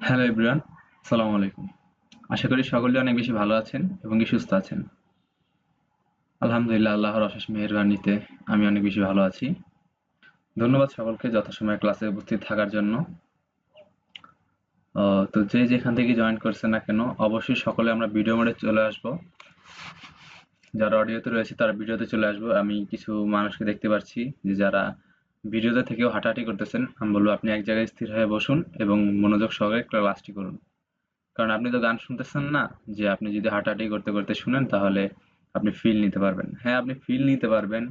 Hello everyone, আসসালামু আলাইকুম। আশা করি সকলে অনেক বেশি ভালো আছেন এবং সুস্থ আছেন। আলহামদুলিল্লাহ, আল্লাহর অশেষ মেহেরবানিতে আমি অনেক বেশি ভালো আছি। ধন্যবাদ সকলকে যথাসময়ে ক্লাসে উপস্থিত থাকার জন্য। তো যে যেখান থেকে জয়েন করছেন না কেন, অবশ্যই সকলে আমরা ভিডিও মোডে চলে আসব। যারা অডিওতে রয়েছে তারা ভিডিওতে চলে আসবো। আমি কিছু মানুষকে দেখতে পাচ্ছি যে যারা ভিডিওতে থেকেও হাঁটাহাঁটি করতেছেন। আমি বলবো আপনি এক জায়গায় স্থির হয়ে বসুন এবং মনোযোগ সহকারে ক্লাসটি করুন। কারণ আপনি তো গান শুনতেছেন না, যে আপনি যদি হাঁটাহাঁটি করতে করতে শুনেন তাহলে আপনি ফিল নিতে পারবেন। হ্যাঁ, আপনি ফিল নিতে পারবেন,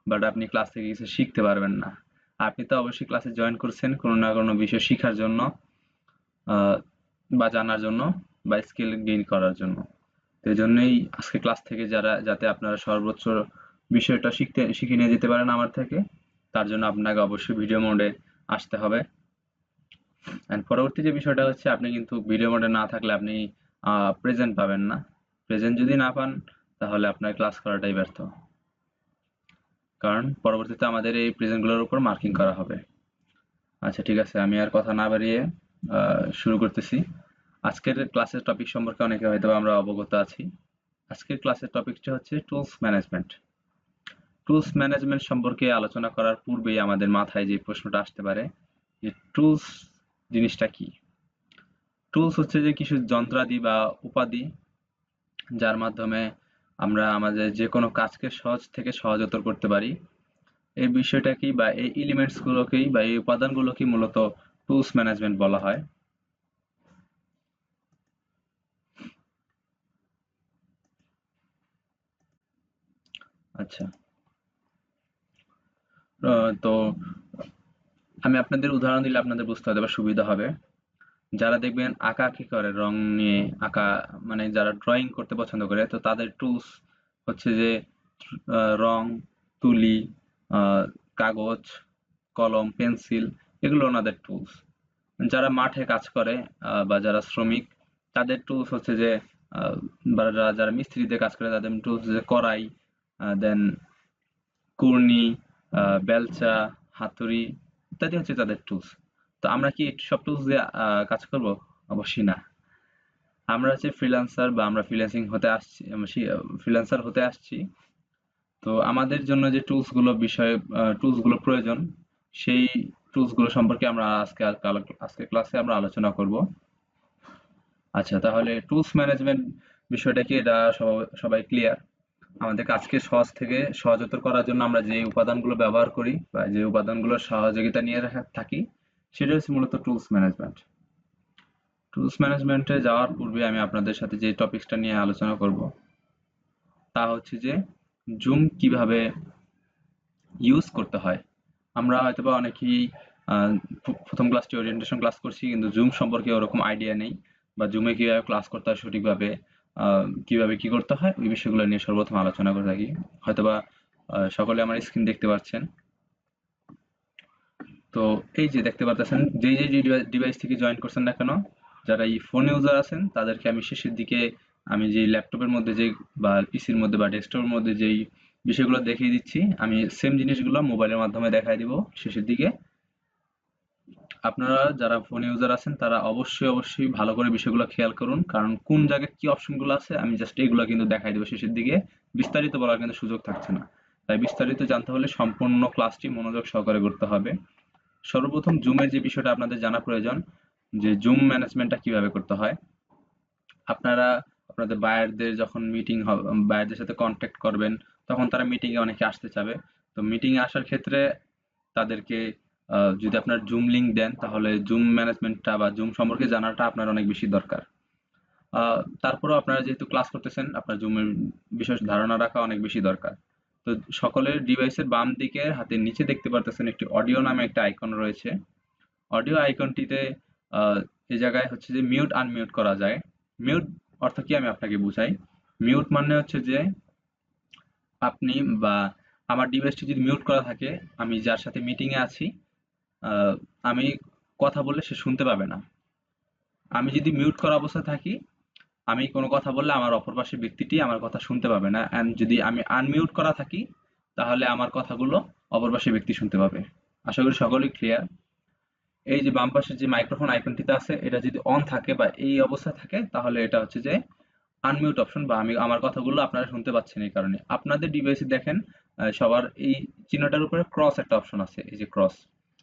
বাট আপনি ক্লাস থেকে কিছু শিখতে পারবেন না। আপনি তো অবশ্যই ক্লাসে জয়েন করছেন কোনো না কোনো বিষয় শিখার জন্য, আহ, বা জানার জন্য, বা স্কিল গেইন করার জন্য। তো এই জন্যই আজকে ক্লাস থেকে যাতে আপনারা সর্বোচ্চ বিষয়টা শিখে নিয়ে যেতে পারেন আমার থেকে, তার জন্য আপনাকে অবশ্যই ভিডিও মোডে আসতে হবে। এন্ড পরবর্তী যে বিষয়টা হচ্ছে, আপনি কিন্তু ভিডিও মোডে না থাকলে আপনি প্রেজেন্ট পাবেন না। প্রেজেন্ট যদি না পান তাহলে আপনার ক্লাস করাটাই ব্যর্থ, কারণ পরবর্তীতে আমাদের এই প্রেজেন্টগুলোর উপর মার্কিং করা হবে। আচ্ছা, ঠিক আছে, আমি আর কথা না বাড়িয়ে শুরু করতেছি। আজকের ক্লাসের টপিক সম্পর্কে অনেকে হয়তো আমরা অবগত আছি। আজকের ক্লাসের টপিকটা হচ্ছে টুলস ম্যানেজমেন্ট। টুলস ম্যানেজমেন্ট সম্পর্কে আলোচনা করার পূর্বেই আমাদের মাথায় যে প্রশ্নটা আসতে পারে যে টুলস জিনিসটা কি। টুলস হচ্ছে যে কিছু যন্ত্রাদি বা উপাধি, যার মাধ্যমে আমরা আমাদের যে কোনো কাজকে সহজ থেকে সহজতর করতে পারি। এই বিষয়টাকেই বা এই এলিমেন্টস গুলোকেই বা এই উপাদানগুলোকেই মূলত টুলস ম্যানেজমেন্ট বলা হয়। আচ্ছা, তো আমি আপনাদের উদাহরণ দিলে আপনাদের বুঝতে হয়তো বা সুবিধা হবে। যারা দেখবেন আঁকাআঁকি করে, রং নিয়ে আঁকা, মানে যারা ড্রয়িং করতে পছন্দ করে, তো তাদের টুলস হচ্ছে যে রং, তুলি, কাগজ, কলম, পেন্সিল, এগুলো ওনাদের টুলস। যারা মাঠে কাজ করে বা যারা শ্রমিক, তাদের টুলস হচ্ছে যে বা যারা মিস্ত্রিতে কাজ করে তাদের টুলস হচ্ছে কড়াই, দেন কুর্নি, বেলচা, হাতুড়ি ইত্যাদি হচ্ছে তাদের টুলস। তো আমরা কি সব টুলস দিয়ে কাজ করব? অবশ্যই না। আমরা হচ্ছে ফ্রিল্যান্সার বা আমরা ফ্রিল্যান্সার হতে আসছি। তো আমাদের জন্য যে টুলস গুলো প্রয়োজন, সেই টুলস গুলো সম্পর্কে আমরা আজকে ক্লাসে আমরা আলোচনা করব। আচ্ছা, তাহলে টুলস ম্যানেজমেন্ট বিষয়টা কি, এটা সবাই ক্লিয়ার? আমাদের কাজকে সহজ থেকে সহজতর করার জন্য আমরা যে উপাদানগুলো ব্যবহার করি বা যে উপাদানগুলোর সহযোগিতা নিয়ে থাকি, সেটা হচ্ছে মূলত টুলস ম্যানেজমেন্ট। টুলস ম্যানেজমেন্টে যাওয়ার পূর্বে আমি আপনাদের সাথে যে টপিকসটা নিয়ে আলোচনা করব তা হচ্ছে যে জুম কিভাবে ইউজ করতে হয়। আমরা হয়তোবা অনেকেই আহ, প্রথম ক্লাসটি ওরিয়েন্টেশন ক্লাস করছি, কিন্তু জুম সম্পর্কে ওরকম আইডিয়া নেই, বা জুমে কিভাবে ক্লাস করতে হয় সঠিকভাবে, কিভাবে কি করতে হয়, ওই বিষয়গুলো নিয়ে সর্বপ্রথম আলোচনা করে থাকি। হয়তোবা সকলে আমার স্ক্রিন দেখতে পাচ্ছেন। তো এই যে দেখতে পাচ্ছেন, যেই যে ডিভাইস থেকে জয়েন করছেন না কেন, যারা এই ফোন ইউজার আছেন তাদেরকে আমি শেষের দিকে, আমি যে ল্যাপটপের মধ্যে যে বা পিসির মধ্যে বা ডেস্কটপের মধ্যে যেই বিষয়গুলো দেখিয়ে দিচ্ছি, আমি সেম জিনিসগুলো মোবাইলের মাধ্যমে দেখাই দিব শেষের দিকে। আপনারা যারা ফোন ইউজার আছেন তারা অবশ্যই ভালো করে বিষয়গুলো খেয়াল করুন, কারণ কোন জায়গায় কি অপশনগুলো আছে আমি জাস্ট এগুলো কিন্তু দেখাই দেবো শেষের দিকে। বিস্তারিত বলার কিন্তু সুযোগ থাকছে না। তাই বিস্তারিত জানতে হলে সম্পূর্ণ ক্লাসটি মনোযোগ সহকারে করতে হবে। সর্বপ্রথম জুমের যে বিষয়টা আপনাদের জানা প্রয়োজন, যে জুম ম্যানেজমেন্টটা কিভাবে করতে হয়। আপনারা আপনাদের বায়ারদের যখন মিটিং হবে, বায়ারদের সাথে কন্ট্যাক্ট করবেন, তখন তারা মিটিং এ অনেকে আসতে চাবে। তো মিটিং এ আসার ক্ষেত্রে তাদেরকে যদি আপনার জুম লিংক দেন, তাহলে জুম ম্যানেজমেন্টটা বা জুম সম্পর্কে জানাটা আপনার অনেক বেশি দরকার। তারপরেও আপনারা যেহেতু ক্লাস করতেছেন, আপনার জুমের বিশেষ ধারণা রাখা অনেক বেশি দরকার। তো সকলের ডিভাইসের বাম দিকে হাতের নিচে দেখতে পারতেছেন একটি অডিও নামে একটা আইকন রয়েছে। অডিও আইকনটিতে এই জায়গায় হচ্ছে যে মিউট আনমিউট করা যায়। মিউট অর্থ কি আমি আপনাকে বুঝাই। মিউট মানে হচ্ছে যে আপনি বা আমার ডিভাইসটি যদি মিউট করা থাকে, আমি যার সাথে মিটিং এ আছি, আহ, আমি কথা বললে সে শুনতে পাবে না। আমি যদি মিউট করা অবস্থায় থাকি, আমি কোনো কথা বললে আমার অপর পাশের ব্যক্তিটি আমার কথা শুনতে পাবে না। এন্ড যদি আমি আনমিউট করা থাকি, তাহলে আমার কথাগুলো অপর পাশের ব্যক্তি শুনতে পাবে। আশা করি সকলেই ক্লিয়ার। এই যে বাম পাশে যে মাইক্রোফোন আইকনটিতে আছে এটা যদি অন থাকে বা এই অবস্থায় থাকে তাহলে এটা হচ্ছে যে আনমিউট অপশন, বা আমি আমার কথাগুলো আপনারা শুনতে পাচ্ছেন এই কারণে। আপনাদের ডিভাইসে দেখেন সবার এই চিহ্নটার উপরে ক্রস একটা অপশন আছে, এই যে ক্রস।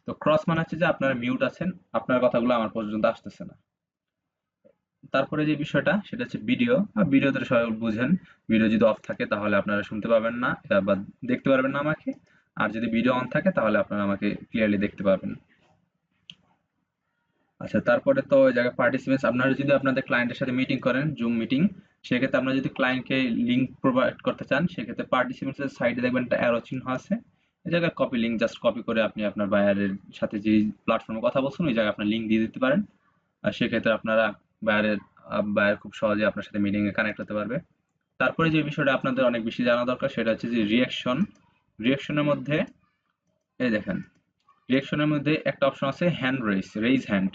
তো ক্রস মানে হচ্ছে যে আপনারা মিউট আছেন, আপনার কথাগুলো আমার পর্যন্ত আসতেছে না। তারপরে যে বিষয়টা সেটা হচ্ছে ভিডিও। ভিডিওতে সবাই বুঝেন, ভিডিও যদি অফ থাকে তাহলে আপনারা শুনতে পাবেন না বা দেখতে পারবেন না আমাকে, আর যদি ভিডিও অন থাকে তাহলে আপনারা আমাকে ক্লিয়ারলি দেখতে পাবেন। আচ্ছা, তারপরে তো ওই জায়গায় পার্টিসিপেন্টস, আপনারা যদি আপনাদের ক্লায়েন্টের সাথে মিটিং করেন, জুম মিটিং, সেক্ষেত্রে আপনারা যদি ক্লায়েন্টকে লিঙ্ক প্রোভাইড করতে চান, সেক্ষেত্রে পার্টিসিপেন্টস এর সাইডে দেখবেন একটা অ্যারো চিহ্ন আছে, এই জায়গায় কপি লিঙ্ক, জাস্ট কপি করে আপনি আপনার বায়ারের সাথে যে প্ল্যাটফর্মে কথা বলছেন ওই জায়গায় আপনার লিঙ্ক দিয়ে দিতে পারেন। আর সেক্ষেত্রে আপনারা বায়ারের বায়ার খুব সহজে আপনার সাথে মিটিং এ কানেক্ট হতে পারবে। তারপরে যে বিষয়টা আপনাদের অনেক বেশি জানা দরকার সেটা হচ্ছে যে রিঅ্যাকশন। রিঅ্যাকশনের মধ্যে এই দেখেন, রিঅ্যাকশনের মধ্যে একটা অপশন আছে hand raise hand.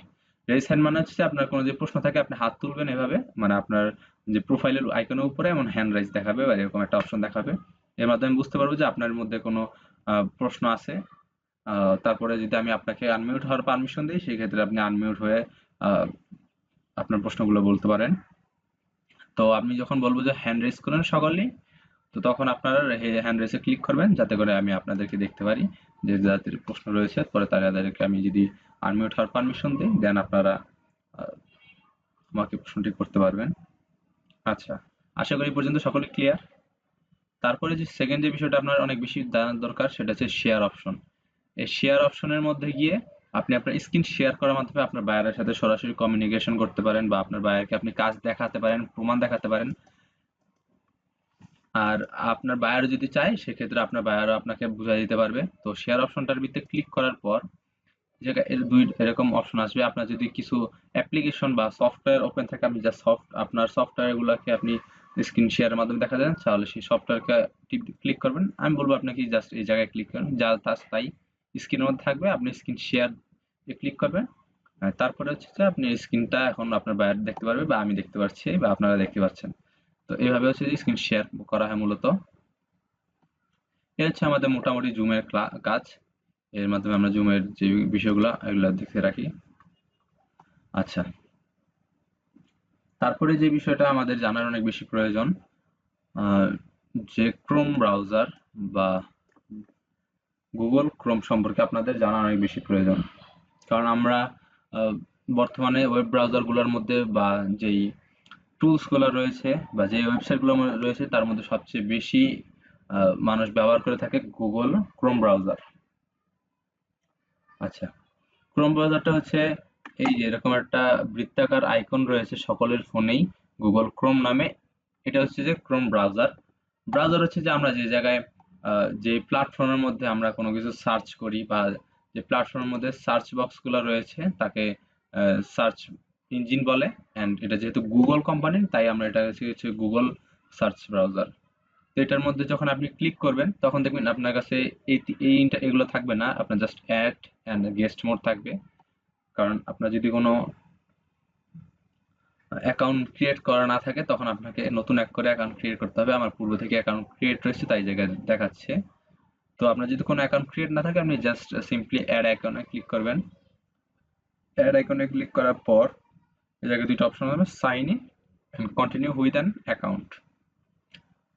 Raise hand মানে হচ্ছে আপনার কোনো যে প্রশ্ন থাকে আপনি হাত তুলবেন এভাবে, মানে আপনার যে প্রোফাইলের আইকনের উপরে এমন হ্যান্ড রাইজ দেখাবে বা এরকম একটা অপশন দেখাবে। এর মাধ্যমে আমি বুঝতে পারবো যে আপনার মধ্যে কোনো প্রশ্ন আছে। তারপরে যদি আমি আপনাকে আনমিউট হওয়ার পারমিশন দিই সেই ক্ষেত্রে আপনি আনমিউট হয়ে আহ, আপনার প্রশ্নগুলো বলতে পারেন। তো আপনি যখন বলবো যে হ্যান্ড রেজ করেন সকলেই, তো তখন আপনারা হ্যান্ড রেজে ক্লিক করবেন যাতে করে আমি আপনাদেরকে দেখতে পারি যে যাদের প্রশ্ন রয়েছে, পরে তাদেরকে আমি যদি আনমিউট হওয়ার পারমিশন দিই দেন আপনারা আহ, আমাকে প্রশ্নটি করতে পারবেন। আচ্ছা, আশা করি এই পর্যন্ত সকলে ক্লিয়ার। তারপরে যে সেকেন্ড যে বিষয়টা আপনার অনেক বেশি জানার দরকার সেটা হচ্ছে শেয়ার অপশন। এই শেয়ার অপশনের মধ্যে গিয়ে আপনি আপনার স্ক্রিন শেয়ার করার মাধ্যমে আপনার বায়ারের সাথে সরাসরি কমিউনিকেশন করতে পারেন, বা আপনার বায়ারকে আপনি কাজ দেখাতে পারেন, প্রমাণ দেখাতে পারেন। আর আপনার বায়ার যদি চায় সেক্ষেত্রে আপনার বায়ারও আপনাকে বুঝাই দিতে পারবে। তো শেয়ার অপশনটার ভিতরে ক্লিক করার পর এর দুই এরকম অপশন আসবে। আপনার যদি কিছু অ্যাপ্লিকেশন বা সফটওয়্যার ওপেন থাকে, আপনি যা আপনার সফটওয়্যার গুলোকে আপনি স্ক্রিন শেয়ারের মাধ্যমে দেখা যান, তাহলে সেই সফটওয়্যারকে ক্লিক করবেন। আমি বলবো আপনাকে জাস্ট এই জায়গায় ক্লিক করেন, যা তাই স্ক্রিনের মধ্যে থাকবে, আপনি স্ক্রিন শেয়ার ক্লিক করবেন। তারপরে হচ্ছে যে আপনি স্ক্রিনটা এখন আপনার বায়ার দেখতে পারবে বা আমি দেখতে পাচ্ছি বা আপনারা দেখতে পাচ্ছেন। তো এইভাবে হচ্ছে যে স্ক্রিন শেয়ার করা হয় মূলত। এই হচ্ছে আমাদের মোটামুটি জুমের কাজ। এর মাধ্যমে আমরা জুমের যে বিষয়গুলো এগুলো দেখে রাখি। আচ্ছা, তারপরে যে বিষয়টা আমাদের জানার অনেক বেশি প্রয়োজন, আহ, যে ক্রোম ব্রাউজার বা গুগল ক্রোম সম্পর্কে আপনাদের জানা অনেক বেশি প্রয়োজন। কারণ আমরা আহ, বর্তমানে ওয়েব ব্রাউজারগুলোর মধ্যে বা যেই টুলস গুলো রয়েছে বা যে ওয়েবসাইট গুলো রয়েছে তার মধ্যে সবচেয়ে বেশি মানুষ ব্যবহার করে থাকে গুগল ক্রোম ব্রাউজার। আচ্ছা, ক্রোম ব্রাউজারটা হচ্ছে এই যে এরকম একটা বৃত্তাকার আইকন রয়েছে সকলের ফোনেই গুগল ক্রোম নামে। এটা হচ্ছে যে ক্রোম ব্রাউজার। ব্রাউজার হচ্ছে যে আমরা যে জায়গায় যে প্ল্যাটফর্মের মধ্যে আমরা কোনো কিছু সার্চ করি বা যে প্ল্যাটফর্মের মধ্যে সার্চ বক্স গুলো রয়েছে তাকে সার্চ ইঞ্জিন বলে। এন্ড এটা যেহেতু গুগল কোম্পানির তাই আমরা এটা হচ্ছে গুগল সার্চ ব্রাউজার। তো এটার মধ্যে যখন আপনি ক্লিক করবেন তখন দেখবেন আপনার কাছে এই এগুলো থাকবে না, আপনার just add and guest mode থাকবে। কারণ আপনার যদি কোনো অ্যাকাউন্ট ক্রিয়েট করা না থাকে তখন আপনাকে নতুন এক করে অ্যাকাউন্ট ক্রিয়েট করতে হবে। আমার পূর্ব থেকে অ্যাকাউন্ট ক্রিয়েট রয়েছে তাই জায়গায় দেখাচ্ছে। তো আপনার যদি কোনো অ্যাকাউন্ট ক্রিয়েট না থাকে আপনি জাস্ট সিম্পলি অ্যাড আইকনে ক্লিক করবেন। অ্যাড আইকনে ক্লিক করার পর এই জায়গায় দুইটা অপশন হবে, sign in and continue with an account.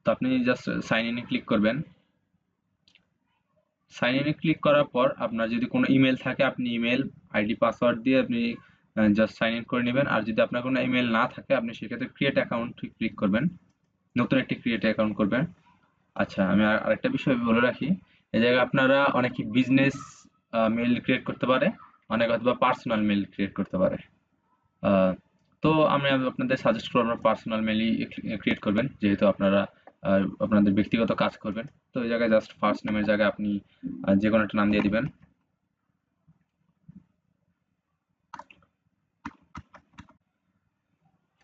তো আপনি জাস্ট সাইন ইনে ক্লিক করবেন। সাইন ইনে ক্লিক করার পর আপনার যদি কোনো ইমেল থাকে আপনি ইমেল আইডি পাসওয়ার্ড দিয়ে আপনি জাস্ট সাইন ইন করে নেবেন। আর যদি আপনার কোনো ইমেল না থাকে আপনি সেক্ষেত্রে ক্রিয়েট অ্যাকাউন্ট ক্লিক করবেন, নতুন একটি ক্রিয়েট অ্যাকাউন্ট করবেন। আচ্ছা, আমি আরেকটা বিষয় বলে রাখি, এই জায়গায় আপনারা অনেকে বিজনেস মেইল ক্রিয়েট করতে পারে, অনেকে হয়তো পার্সোনাল মেইল ক্রিয়েট করতে পারে। আহ, তো আমি আপনাদের সাজেস্ট করবো আপনারা পার্সোনাল মেইলই ক্রিয়েট করবেন, যেহেতু আপনারা আপনাদের ব্যক্তিগত কাজ করবেন। তো এই জায়গায় জাস্ট ফার্স্ট নেমের জায়গায় আপনি যে কোনো একটা নাম দিয়ে দিবেন।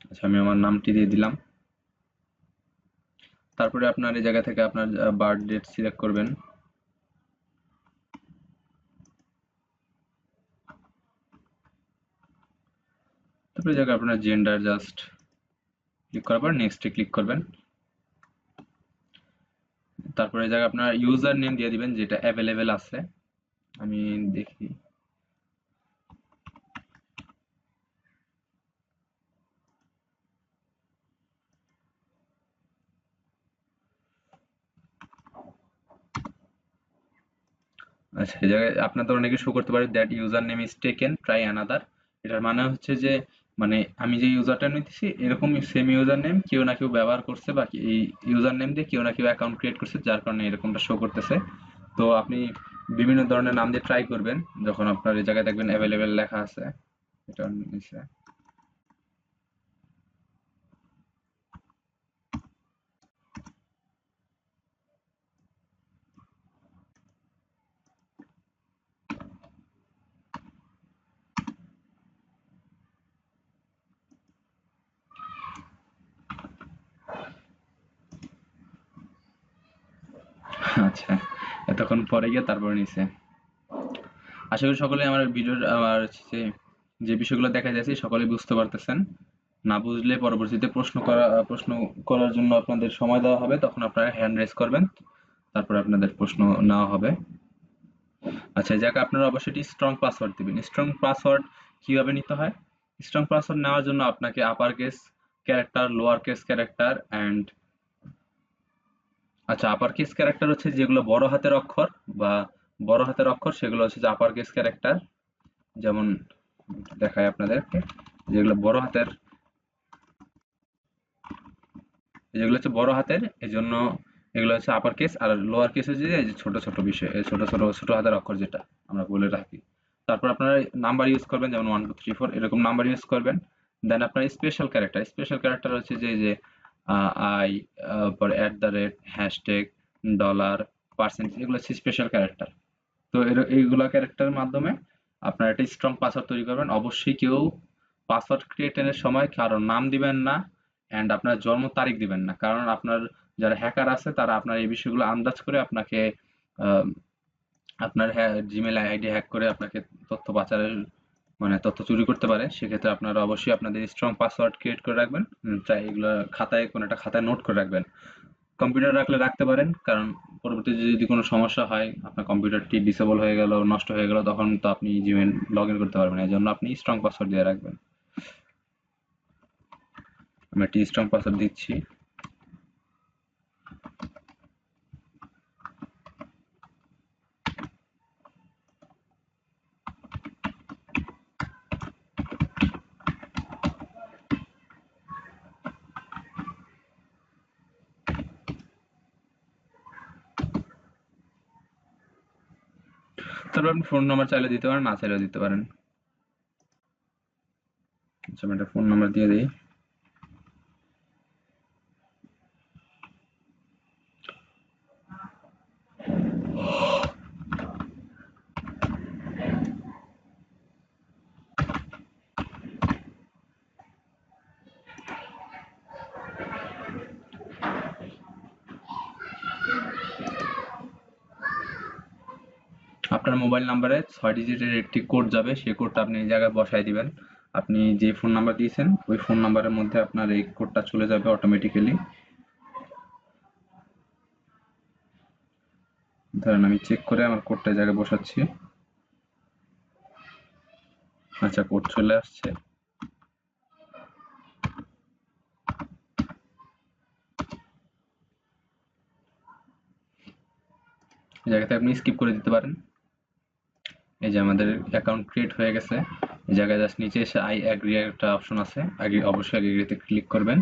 আচ্ছা, আমি আমার নামটি দিয়ে দিলাম। তারপরে আপনার এই জায়গা থেকে আপনার বার্থ ডেট সিলেক্ট করবেন। তারপরে এই জায়গায় আপনার জেন্ডার জাস্ট ক্লিক করার পর নেক্সটে ক্লিক করবেন। তারপরে এই জায়গায় আপনার ইউজার নেম দিয়ে দিবেন যেটা অ্যাভেলেবেল আছে। আমি দেখি, আচ্ছা, এই জায়গায় আপনাদের অনেকে শো করতে পারে that user name is taken try another. এটার মানে হচ্ছে যে মানে আমি যে ইউজারটা নিতেছি এরকম সেম ইউজার নেম কেউ না কেউ ব্যবহার করছে বা এই ইউজার নেম দিয়ে কেউ না কেউ অ্যাকাউন্ট ক্রিয়েট করছে, যার কারণে এরকমটা শো করতেছে। তো আপনি বিভিন্ন ধরনের নাম দিয়ে ট্রাই করবেন যখন আপনার এই জায়গায় দেখবেন অ্যাভেলেবেল লেখা আছে এটা নিচে। আচ্ছা, এতক্ষণ পরে গিয়ে তারপরে নিচে। আশা করি সকলে আমার ভিডিওর আমার যে যে বিষয়গুলো দেখা যাচ্ছে সকলে বুঝতে পারতেছেন। না বুঝলে পরবর্তীতে প্রশ্ন করার জন্য আপনাদের সময় দেওয়া হবে, তখন আপনারা হ্যান্ড রেজ করবেন, তারপরে আপনাদের প্রশ্ন নেওয়া হবে। আচ্ছা, যাকে আপনারা অবশ্যই একটি স্ট্রং পাসওয়ার্ড দিবেন। স্ট্রং পাসওয়ার্ড কিভাবে নিতে হয়? স্ট্রং পাসওয়ার্ড নেওয়ার জন্য আপনাকে upper case character, lower case character and আচ্ছা, আপার কেস ক্যারেক্টার হচ্ছে যেগুলো বড় হাতের অক্ষর বা বড় হাতের অক্ষর, সেগুলো হচ্ছে যে আপার কেস ক্যারেক্টার। যেমন দেখাই আপনাদেরকে, যেগুলো বড় হাতের, যেগুলো হচ্ছে বড় হাতের এই জন্য এগুলো হচ্ছে আপার কেস, আর লোয়ার কেস হচ্ছে যে এই যে ছোট ছোট বিষয়, এই ছোট ছোট ছোট হাতের অক্ষর যেটা আমরা বলে রাখি। তারপর আপনারা নাম্বার ইউজ করবেন, যেমন 1 2 3 4 এরকম নাম্বার ইউজ করবেন। দেন আপনার স্পেশাল ক্যারেক্টার হচ্ছে যে যে আই, পর at the rate, hashtag, dollar, percentage, এগুলো হচ্ছে স্পেশাল ক্যারেক্টার। তো এইগুলা ক্যারেক্টারের মাধ্যমে আপনারা একটা স্ট্রং পাসওয়ার্ড তৈরি করবেন। অবশ্যই কেউ পাসওয়ার্ড ক্রিয়েশনের সময় কারো নাম দিবেন না এন্ড আপনার জন্ম তারিখ দিবেন না, কারণ আপনার যারা হ্যাকার আছে তারা আপনার এই বিষয়গুলো আন্দাজ করে আপনাকে আহ, আপনার জিমেল আইডি হ্যাক করে আপনাকে তথ্য পাচারের মানে তথ্য চুরি করতে পারে। সেক্ষেত্রে আপনারা অবশ্যই আপনাদের স্ট্রং পাসওয়ার্ড ক্রিয়েট করে রাখবেন। চাই এগুলো খাতায়, কোনো একটা খাতায় নোট করে রাখবেন। কম্পিউটার রাখলে রাখতে পারেন, কারণ পরবর্তীতে যদি কোনো সমস্যা হয়, আপনার কম্পিউটারটি ডিসেবল হয়ে গেল, নষ্ট হয়ে গেল, তখন তো আপনি জিমেল লগ ইন করতে পারবেন না। এই জন্য আপনি স্ট্রং পাসওয়ার্ড দিয়ে রাখবেন। আমি একটি স্ট্রং পাসওয়ার্ড দিচ্ছি। তারপর আপনি ফোন নাম্বার চাইলে দিতে পারেন, না চাইলেও দিতে পারেন। আচ্ছা, আমি একটা ফোন নাম্বার দিয়ে দিই। আপনার মোবাইল নাম্বারে 6 ডিজিটের একটি কোড যাবে, সেই কোডটা আপনি এই জায়গায় বসায় দিবেন। আপনি যে ফোন নাম্বার দিয়েছেন ওই ফোন নাম্বারের মধ্যে আপনার এই কোডটা চলে যাবে অটোমেটিক্যালি। ধরেন আমি চেক করে আমার কোডটা এই জায়গায় বসাচ্ছি। আচ্ছা, কোড চলে আসছে। এই জায়গাতে আপনি স্কিপ করে দিতে পারেন। এই যে আমাদের অ্যাকাউন্ট ক্রিয়েট হয়ে গেছে। এই জায়গায় জাস্ট নিচে এসে আই অ্যাগ্রি একটা অপশন আছে, আগে অবশ্যই অ্যাগ্রিতে ক্লিক করবেন।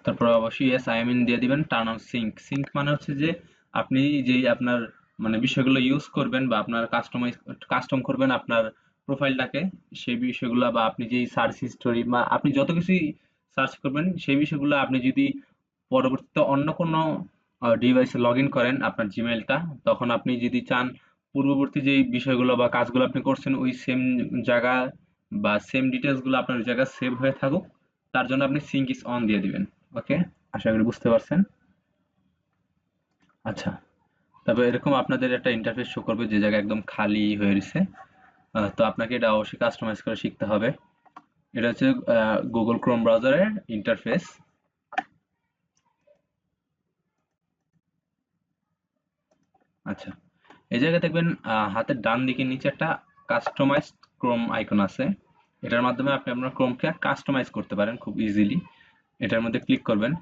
তারপর অবশ্যই ইয়েস আই এম ইন দিয়ে দিবেন। Turn on sync. সিঙ্ক মানে হচ্ছে যে আপনি যেই আপনার মানে বিষয়গুলো ইউজ করবেন বা আপনার কাস্টম করবেন আপনার প্রোফাইলটাকে, সেই বিষয়গুলো বা আপনি যেই সার্চ হিস্টোরি বা আপনি যত কিছুই সার্চ করবেন সেই বিষয়গুলো আপনি যদি পরবর্তীতে অন্য কোনো ডিভাইসে লগ ইন করেন আপনার জিমেলটা, তখন আপনি যদি চান পূর্ববর্তী যেই বিষয়গুলো বা কাজগুলো আপনি করছেন ওই সেম জায়গা বা সেম ডিটেলস গুলো আপনার ওই জায়গায় সেভ হয়ে থাকুক, তার জন্য আপনি সিঙ্ক ইজ অন দিয়ে দিবেন। ওকে, আশা করি বুঝতে পারছেন। আচ্ছা, তবে এরকম আপনাদের একটা ইন্টারফেস শো করবে যে জায়গা একদম খালি হয়ে রয়েছে। তো আপনাকে এটা অবশ্যই কাস্টমাইজ করে শিখতে হবে। এটা হচ্ছে গুগল ক্রোম ব্রাউজারের ইন্টারফেস। আচ্ছা, এই জায়গায় দেখবেন হাতের ডান দিকে নিচে একটা কাস্টমাইজ ক্রোম আইকন আছে। এটার মাধ্যমে আপনি আপনার ক্রোমকে কাস্টমাইজ করতে পারেন খুব ইজিলি। এটার মধ্যে ক্লিক করবেন।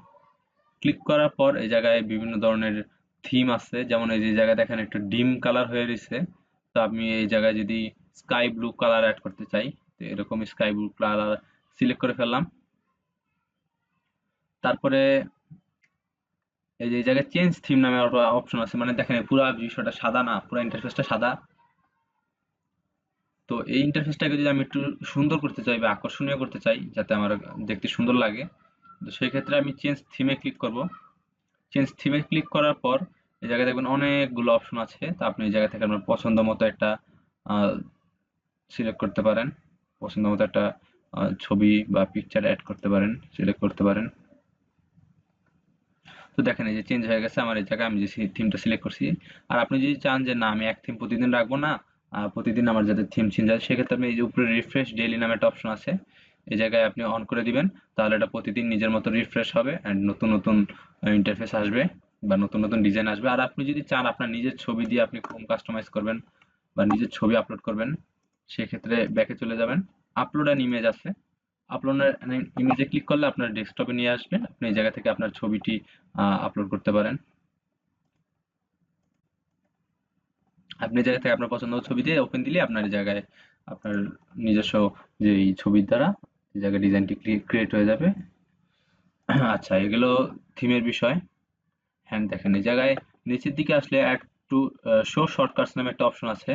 ক্লিক করার পর এই জায়গায় বিভিন্ন ধরনের থিম আছে, যেমন এই যে জায়গায় দেখেন একটু ডিম কালার হয়ে রয়েছে। তো আমি এই জায়গায় যদি স্কাই ব্লু কালার অ্যাড করতে চাই, তো এরকম স্কাই ব্লু কালার সিলেক্ট করে ফেললাম। তারপরে এই যে এই জায়গায় চেঞ্জ থিম নামে অপশন আছে, মানে দেখেন পুরো বিষয়টা সাদা না, পুরো ইন্টারফেসটা সাদা। তো এই ইন্টারফেসটাকে যদি আমি একটু সুন্দর করতে চাই বা আকর্ষণীয় করতে চাই যাতে আমার দেখতে সুন্দর লাগে, তো সেই ক্ষেত্রে আমি চেঞ্জ থিমে ক্লিক করব। চেঞ্জ থিমে ক্লিক করার পর এই জায়গায় দেখবেন অনেকগুলো অপশন আছে। তো আপনি এই জায়গা থেকে আপনার পছন্দ মতো একটা সিলেক্ট করতে পারেন, পছন্দ মতো একটা ছবি বা পিকচার অ্যাড করতে পারেন, সিলেক্ট করতে পারেন। তো দেখেন এই যে চেঞ্জ হয়ে গেছে আমার এই জায়গায়, আমি যে থিমটা সিলেক্ট করছি। আর আপনি যদি চান যে না আমি এক থিম প্রতিদিন রাখবো না, প্রতিদিন আমার যাতে থিম চেঞ্জ হয়, সেক্ষেত্রে আপনি এই যে উপরে রিফ্রেশ ডেইলি নামে একটা অপশন আছে, এই জায়গায় আপনি অন করে দিবেন। তাহলে এটা প্রতিদিন নিজের মতো রিফ্রেশ হবে অ্যান্ড নতুন নতুন ইন্টারফেস আসবে বা নতুন নতুন ডিজাইন আসবে। আর আপনি যদি চান আপনার নিজের ছবি দিয়ে আপনি হোম কাস্টমাইজ করবেন বা নিজের ছবি আপলোড করবেন, সেক্ষেত্রে ব্যাকে চলে যাবেন, আপলোড অ্যান ইমেজ আছে, আপলোড ইমেজে ক্লিক করলে আপনার ডেস্কটপে নিয়ে আসবে। আপনি এই জায়গা থেকে আপনার ছবিটি আপলোড করতে পারেন। আপনি এই জায়গা থেকে আপনার পছন্দ ছবি দিয়ে ওপেন দিলে আপনার এই জায়গায় আপনার নিজস্ব যে এই ছবির দ্বারা এই জায়গায় ডিজাইনটি ক্রিয়েট হয়ে যাবে। আচ্ছা, এগুলো থিমের বিষয়। হ্যাঁ, দেখেন এই জায়গায় নিচের দিকে আসলে অ্যাড টু শো শর্টকাটস নামে একটা অপশন আছে।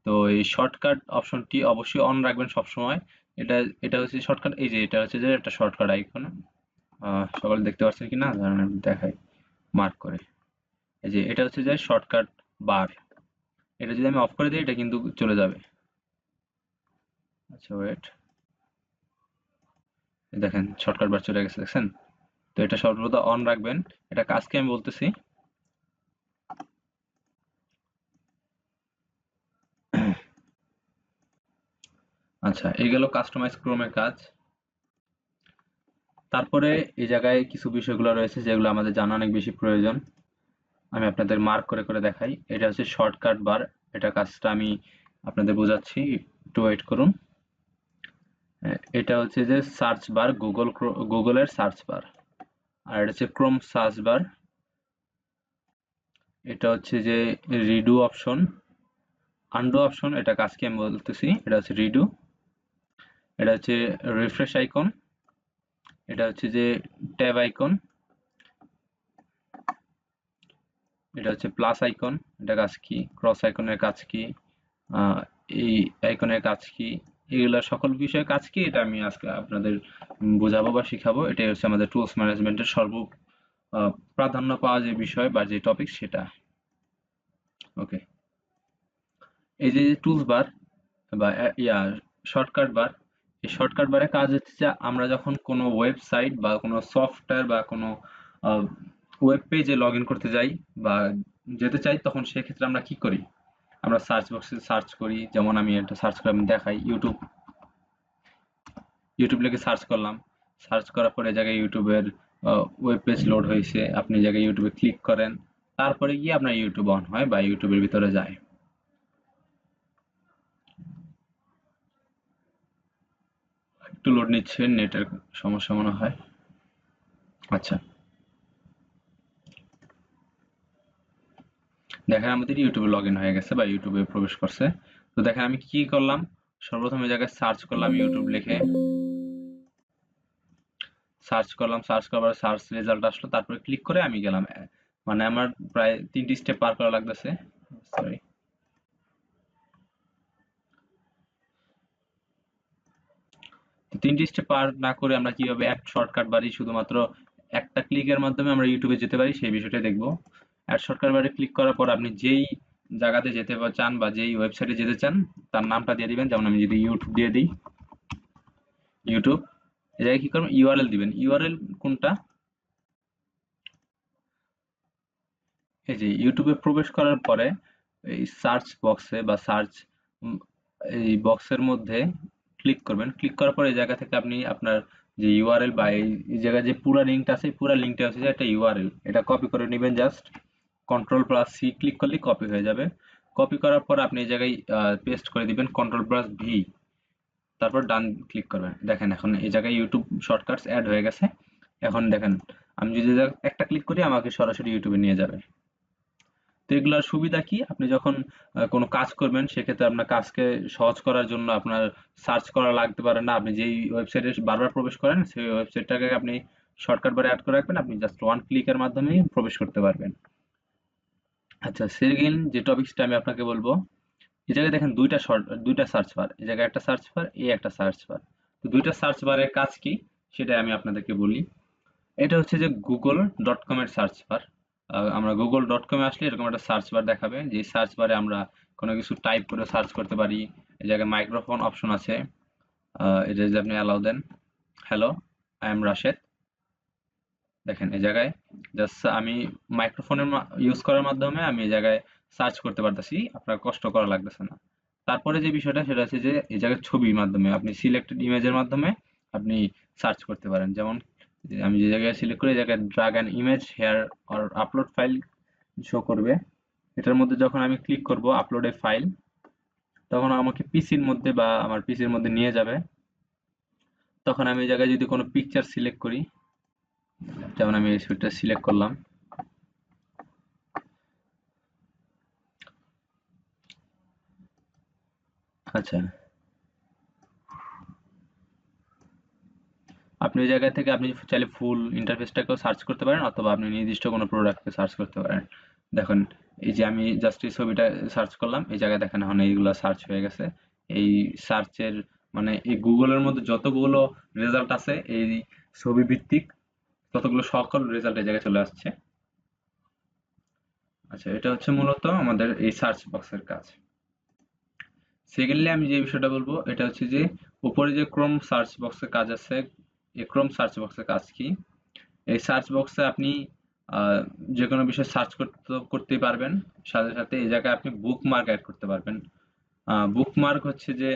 তো এই শর্টকাট অপশনটি অবশ্যই অন রাখবেন সবসময়। এটা এটা হচ্ছে শর্টকাট, এই যে এটা হচ্ছে যে একটা শর্টকাট আইকন। সকলে দেখতে পাচ্ছেন কিনা ধরেন আমি দেখাই মার্ক করে। এই যে এটা হচ্ছে যে শর্টকাট বার, এটা যদি আমি অফ করে দিই এটা কিন্তু চলে যাবে। আচ্ছা ওয়েট, দেখেন শর্টকাট বার চলে গেছে, দেখছেন? তো এটা সর্বদা অন রাখবেন। এটা কাজকে আমি বলতেছি। আচ্ছা, এই গেল কাস্টমাইজ ক্রোমের কাজ। তারপরে এই জায়গায় কিছু বিষয়গুলো রয়েছে যেগুলো আমাদের জানা অনেক বেশি প্রয়োজন। আমি আপনাদের মার্ক করে করে দেখাই। এটা হচ্ছে শর্টকাট বার, এটা কাজটা আমি আপনাদের বোঝাচ্ছি, একটু ওয়েট করুন। এটা হচ্ছে যে সার্চ বার, গুগলের সার্চ বার। আর এটা হচ্ছে ক্রোম সার্চ বার। এটা হচ্ছে যে রিডু অপশন, আনডু অপশন, এটা কাজকে আমি বলতেছি, এটা হচ্ছে রিডু। এটা হচ্ছে রিফ্রেশ আইকন, এটা হচ্ছে যে ট্যাব আইকন, এটা হচ্ছে প্লাস আইকন, এটা কাজ কি, ক্রস আইকনের কাজ কি, আহ, এই আইকনের কাজ কি, এগুলা সকল বিষয়ের কাজ কি এটা আমি আজকে আপনাদের বোঝাবো বা শিখাবো। এটাই হচ্ছে আমাদের টুলস ম্যানেজমেন্টের প্রাধান্য পাওয়া যে বিষয় বা যে টপিক সেটা। ওকে, এই যে টুলস বার বা শর্টকাট বার, এই শর্টকাট বারের কাজ হচ্ছে যে আমরা যখন কোনো ওয়েবসাইট বা কোনো সফটওয়্যার বা কোনো ওয়েব পেজে লগ ইন করতে যাই বা যেতে চাই, তখন সেক্ষেত্রে আমরা কি করি, আমরা সার্চ বক্সে সার্চ করি। যেমন আমি একটা সার্চ করে আমি দেখাই, ইউটিউব, ইউটিউব লিখে সার্চ করলাম। সার্চ করার পরে এই জায়গায় ইউটিউবের ওয়েব পেজ লোড হয়েছে, আপনি এই জায়গায় ইউটিউবে ক্লিক করেন, তারপরে গিয়ে আপনার ইউটিউব অন হয় বা ইউটিউবের ভিতরে যায়। একটু লোড নিচ্ছে, নেটের সমস্যা মনে হয়। আচ্ছা, দেখেন আমাদের ইউটিউবে লগ ইন হয়ে গেছে বা ইউটিউবে প্রবেশ করছে। তো দেখেন আমি কি করলাম, সর্বপ্রথম এই জায়গায় সার্চ করলাম ইউটিউব লিখে, সার্চ করলাম, সার্চ করার সার্চ রেজাল্ট আসলো, তারপরে ক্লিক করে আমি গেলাম। মানে আমার প্রায় 3টি স্টেপ পার করা লাগতেছে, সরি। তো 3টি স্টেপ পার না করে আমরা কিভাবে এক শর্টকাট বাড়ি শুধুমাত্র একটা ক্লিকের মাধ্যমে আমরা ইউটিউবে যেতে পারি সেই বিষয়টা দেখবো। অ্যাড শর্টকাট বারে ক্লিক করার পর আপনি যেই জায়গাতে যেতে চান বা যেই ওয়েবসাইটে যেতে চান তার নামটা দিয়ে দিবেন। যেমন আমি যদি ইউটিউব দিয়ে দিই, ইউটিউব, এই জায়গায় কি করবেন, ইউআরএল দিবেন। ইউআরএল কোনটা, এই যে ইউটিউবে প্রবেশ করার পরে এই সার্চ বক্সে বা সার্চ এই বক্সের মধ্যে ক্লিক করবেন। ক্লিক করার পরে এই জায়গা থেকে আপনি আপনার যে ইউআরএল বা এই জায়গায় যে পুরো লিঙ্কটা আছে, পুরো লিঙ্কটা হচ্ছে যে একটা ইউআরএল, এটা কপি করে নেবেন। Just control plus C click করলেই কপি হয়ে যাবে। কপি করার পর আপনি এই জায়গায় পেস্ট করে দিবেন কন্ট্রোল প্লাস ভি, তারপর ডান ক্লিক করবেন। দেখেন এখন এই জায়গায় ইউটিউব শর্টকাটস অ্যাড হয়ে গেছে। এখন দেখেন আমি যদি একটা ক্লিক করি আমাকে সরাসরি ইউটিউবে নিয়ে যাবে। তো এগুলার সুবিধা কি, আপনি যখন কোনো কাজ করবেন সেক্ষেত্রে আপনার কাজকে সহজ করার জন্য আপনার সার্চ করা লাগতে পারে না। আপনি যেই ওয়েবসাইটে বারবার প্রবেশ করেন সেই ওয়েবসাইটটাকে আপনি শর্টকাট বারে অ্যাড করে রাখবেন, আপনি জাস্ট ওয়ান ক্লিকের মাধ্যমেই প্রবেশ করতে পারবেন। আচ্ছা, সেকেন্ড যে টপিকসটা আমি আপনাকে বলবো, এই জায়গায় দেখেন দুইটা সার্চ বার, এই জায়গায় একটা সার্চ বার, এই একটা সার্চ বার। তো দুইটা সার্চ বারের কাজ কি সেটা আমি আপনাদেরকে বলি। এটা হচ্ছে যে google.com এর সার্চ বার। আমরা google.com এ আসলে এরকম একটা সার্চ বার দেখাবে, যে সার্চ বারে আমরা কোনো কিছু টাইপ করে সার্চ করতে পারি। এই জায়গায় মাইক্রোফোন অপশন আছে, এটা যদি আপনি অ্যালাউ দেন, হ্যালো আই এম রাশেদ, দেখেন এই জায়গায় জাস্ট আমি মাইক্রোফোনের ইউজ করার মাধ্যমে আমি এই জায়গায় সার্চ করতে পারতেছি, আপনার কষ্ট করা লাগতেছে না। তারপরে যে বিষয়টা সেটা হচ্ছে যে এই জায়গায় ছবির মাধ্যমে আপনি সিলেক্টেড ইমেজের মাধ্যমে আপনি সার্চ করতে পারেন। যেমন আমি যে জায়গায় সিলেক্ট করি এই জায়গায় drag an image here or upload file show করবে। এটার মধ্যে যখন আমি ক্লিক করব আপলোড এ ফাইল, তখন আমাকে পিসির মধ্যে বা আমার পিসির মধ্যে নিয়ে যাবে। তখন আমি এই জায়গায় যদি কোনো পিকচার সিলেক্ট করি, যেমন আমি এই ছবিটা সিলেক্ট করলাম, আচ্ছা, আপনি ওই জায়গা থেকে আপনি চাইলে ফুল ইন্টারফেসটাকেও সার্চ করতে পারেন, অথবা আপনি নির্দিষ্ট কোনো প্রোডাক্টকে সার্চ করতে পারেন। দেখুন এই যে আমি জাস্ট এই ছবিটা সার্চ করলাম, এই জায়গায় দেখেন এখন এইগুলো সার্চ হয়ে গেছে। এই সার্চের মানে এই গুগলের মধ্যে যতগুলো রেজাল্ট আছে এই ছবি ভিত্তিক, ততগুলো সকল রেজাল্ট এই জায়গায় চলে আসছে। আচ্ছা, এটা হচ্ছে মূলত আমাদের এই সার্চ বক্সের কাজ। সেকেন্ডলি আমি যে বিষয়টা বলবো এটা হচ্ছে যে উপরে যে ক্রোম সার্চ বক্সের কাজ আছে, এই ক্রোম সার্চ বক্সের কাজ কি, এই সার্চ বক্সে আপনি যে কোনো বিষয় সার্চ করতেই পারবেন। সাথে সাথে এই জায়গায় আপনি বুকমার্ক অ্যাড করতে পারবেন। বুকমার্ক হচ্ছে যে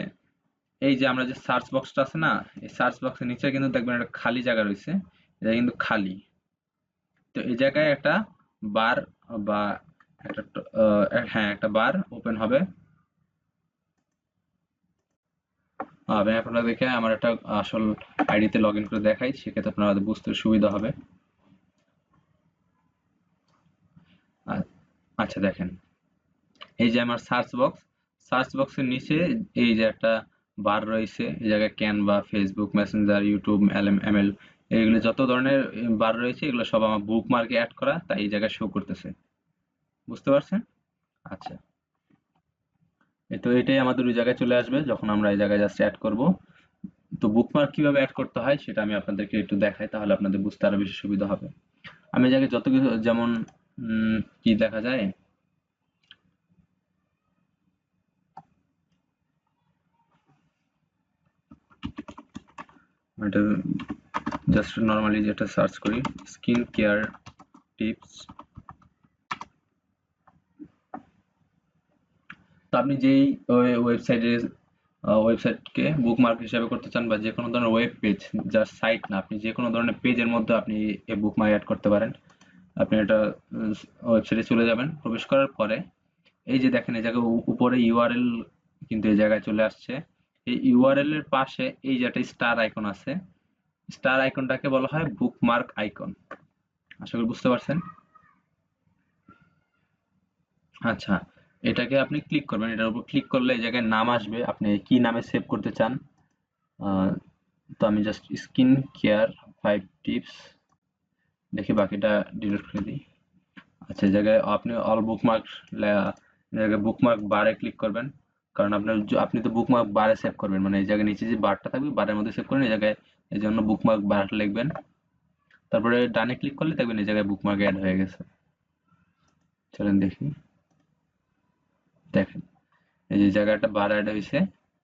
এই যে আমরা যে সার্চ বক্সটা আছে না, এই সার্চ বক্সের নিচে কিন্তু দেখবেন একটা খালি জায়গা রয়েছে, এটা কিন্তু খালি। তো এই জায়গায় একটা বার বা একটা হ্যাঁ একটা বার ওপেন হবে। আমি আপনাদেরকে আমার একটা আসল আইডিতে লগ ইন করে দেখাই, সেক্ষেত্রে আপনাদের বুঝতে সুবিধা হবে। আচ্ছা দেখেন, এই যে আমার সার্চ বক্সের নিচে এই যে একটা বার রয়েছে, এই জায়গায় Canva, Facebook Messenger, YouTube, ML, এইগুলো যত ধরনের বার রয়েছে এগুলো সব আমার বুকমার্কে অ্যাড করা, তাই এই জায়গায় শো করতেছে। বুঝতে পারছেন? আচ্ছা, তো এটাই আমাদের ওই জায়গায় চলে আসবে যখন আমরা এই জায়গায় জাস্ট অ্যাড করব। তো বুকমার্ক কিভাবে অ্যাড করতে হয় সেটা আমি আপনাদেরকে একটু দেখাই, তাহলে আপনাদের বুঝতে আরো বেশি সুবিধা হবে। আমি এই জায়গায় যত কিছু, যেমন কি দেখা যায়, এটা জাস্ট নর্মালি যেটা সার্চ করি, স্কিন কেয়ার টিপস। তো আপনি যেই ওয়েবসাইটকে বুকমার্ক হিসাবে করতে চান, বা যে কোনো ধরনের ওয়েব পেজ, জাস্ট সাইট না, আপনি যে কোনো ধরনের পেজের মধ্যে আপনি এই বুকমার্ক অ্যাড করতে পারেন। আপনি এটা ওয়েবসাইটে চলে যাবেন, প্রবেশ করার পরে এই যে দেখেন এই জায়গায় উপরে ইউআরএল কিন্তু এই জায়গায় চলে আসছে। এই ইউআরএল এর পাশে এই যে একটা স্টার আইকন আছে, স্টার আইকনটাকে বলা হয় বুকমার্ক আইকন। আশা করি বুঝতে পারছেন। আচ্ছা, এটাকে আপনি ক্লিক করবেন, এটার উপর ক্লিক করলে এই জায়গায় নাম আসবে, আপনি কি নামে সেভ করতে চান। আহ, তো আমি জাস্ট স্কিন কেয়ার 5 টিপস দেখি, বাকিটা ডিলিট করে দিই। আচ্ছা, এই জায়গায় আপনি অল বুকমার্ক জায়গায় বুকমার্ক বারে ক্লিক করবেন, কারণ আপনার আপনি তো বুকমার্ক বারে সেভ করবেন, মানে এই জায়গায় নিচে যে বারটা থাকবে বারের মধ্যে সেভ করেন, এই জায়গায় এই জন্য বুকমার্ক বার লিখবেন। তারপরে ডানে ক্লিক করলে দেখবেন এই জায়গায় বুকমার্ক অ্যাড হয়ে গেছে। চলেন দেখি, দেখেন এই যে জায়গাটা বার অ্যাড হয়েছে,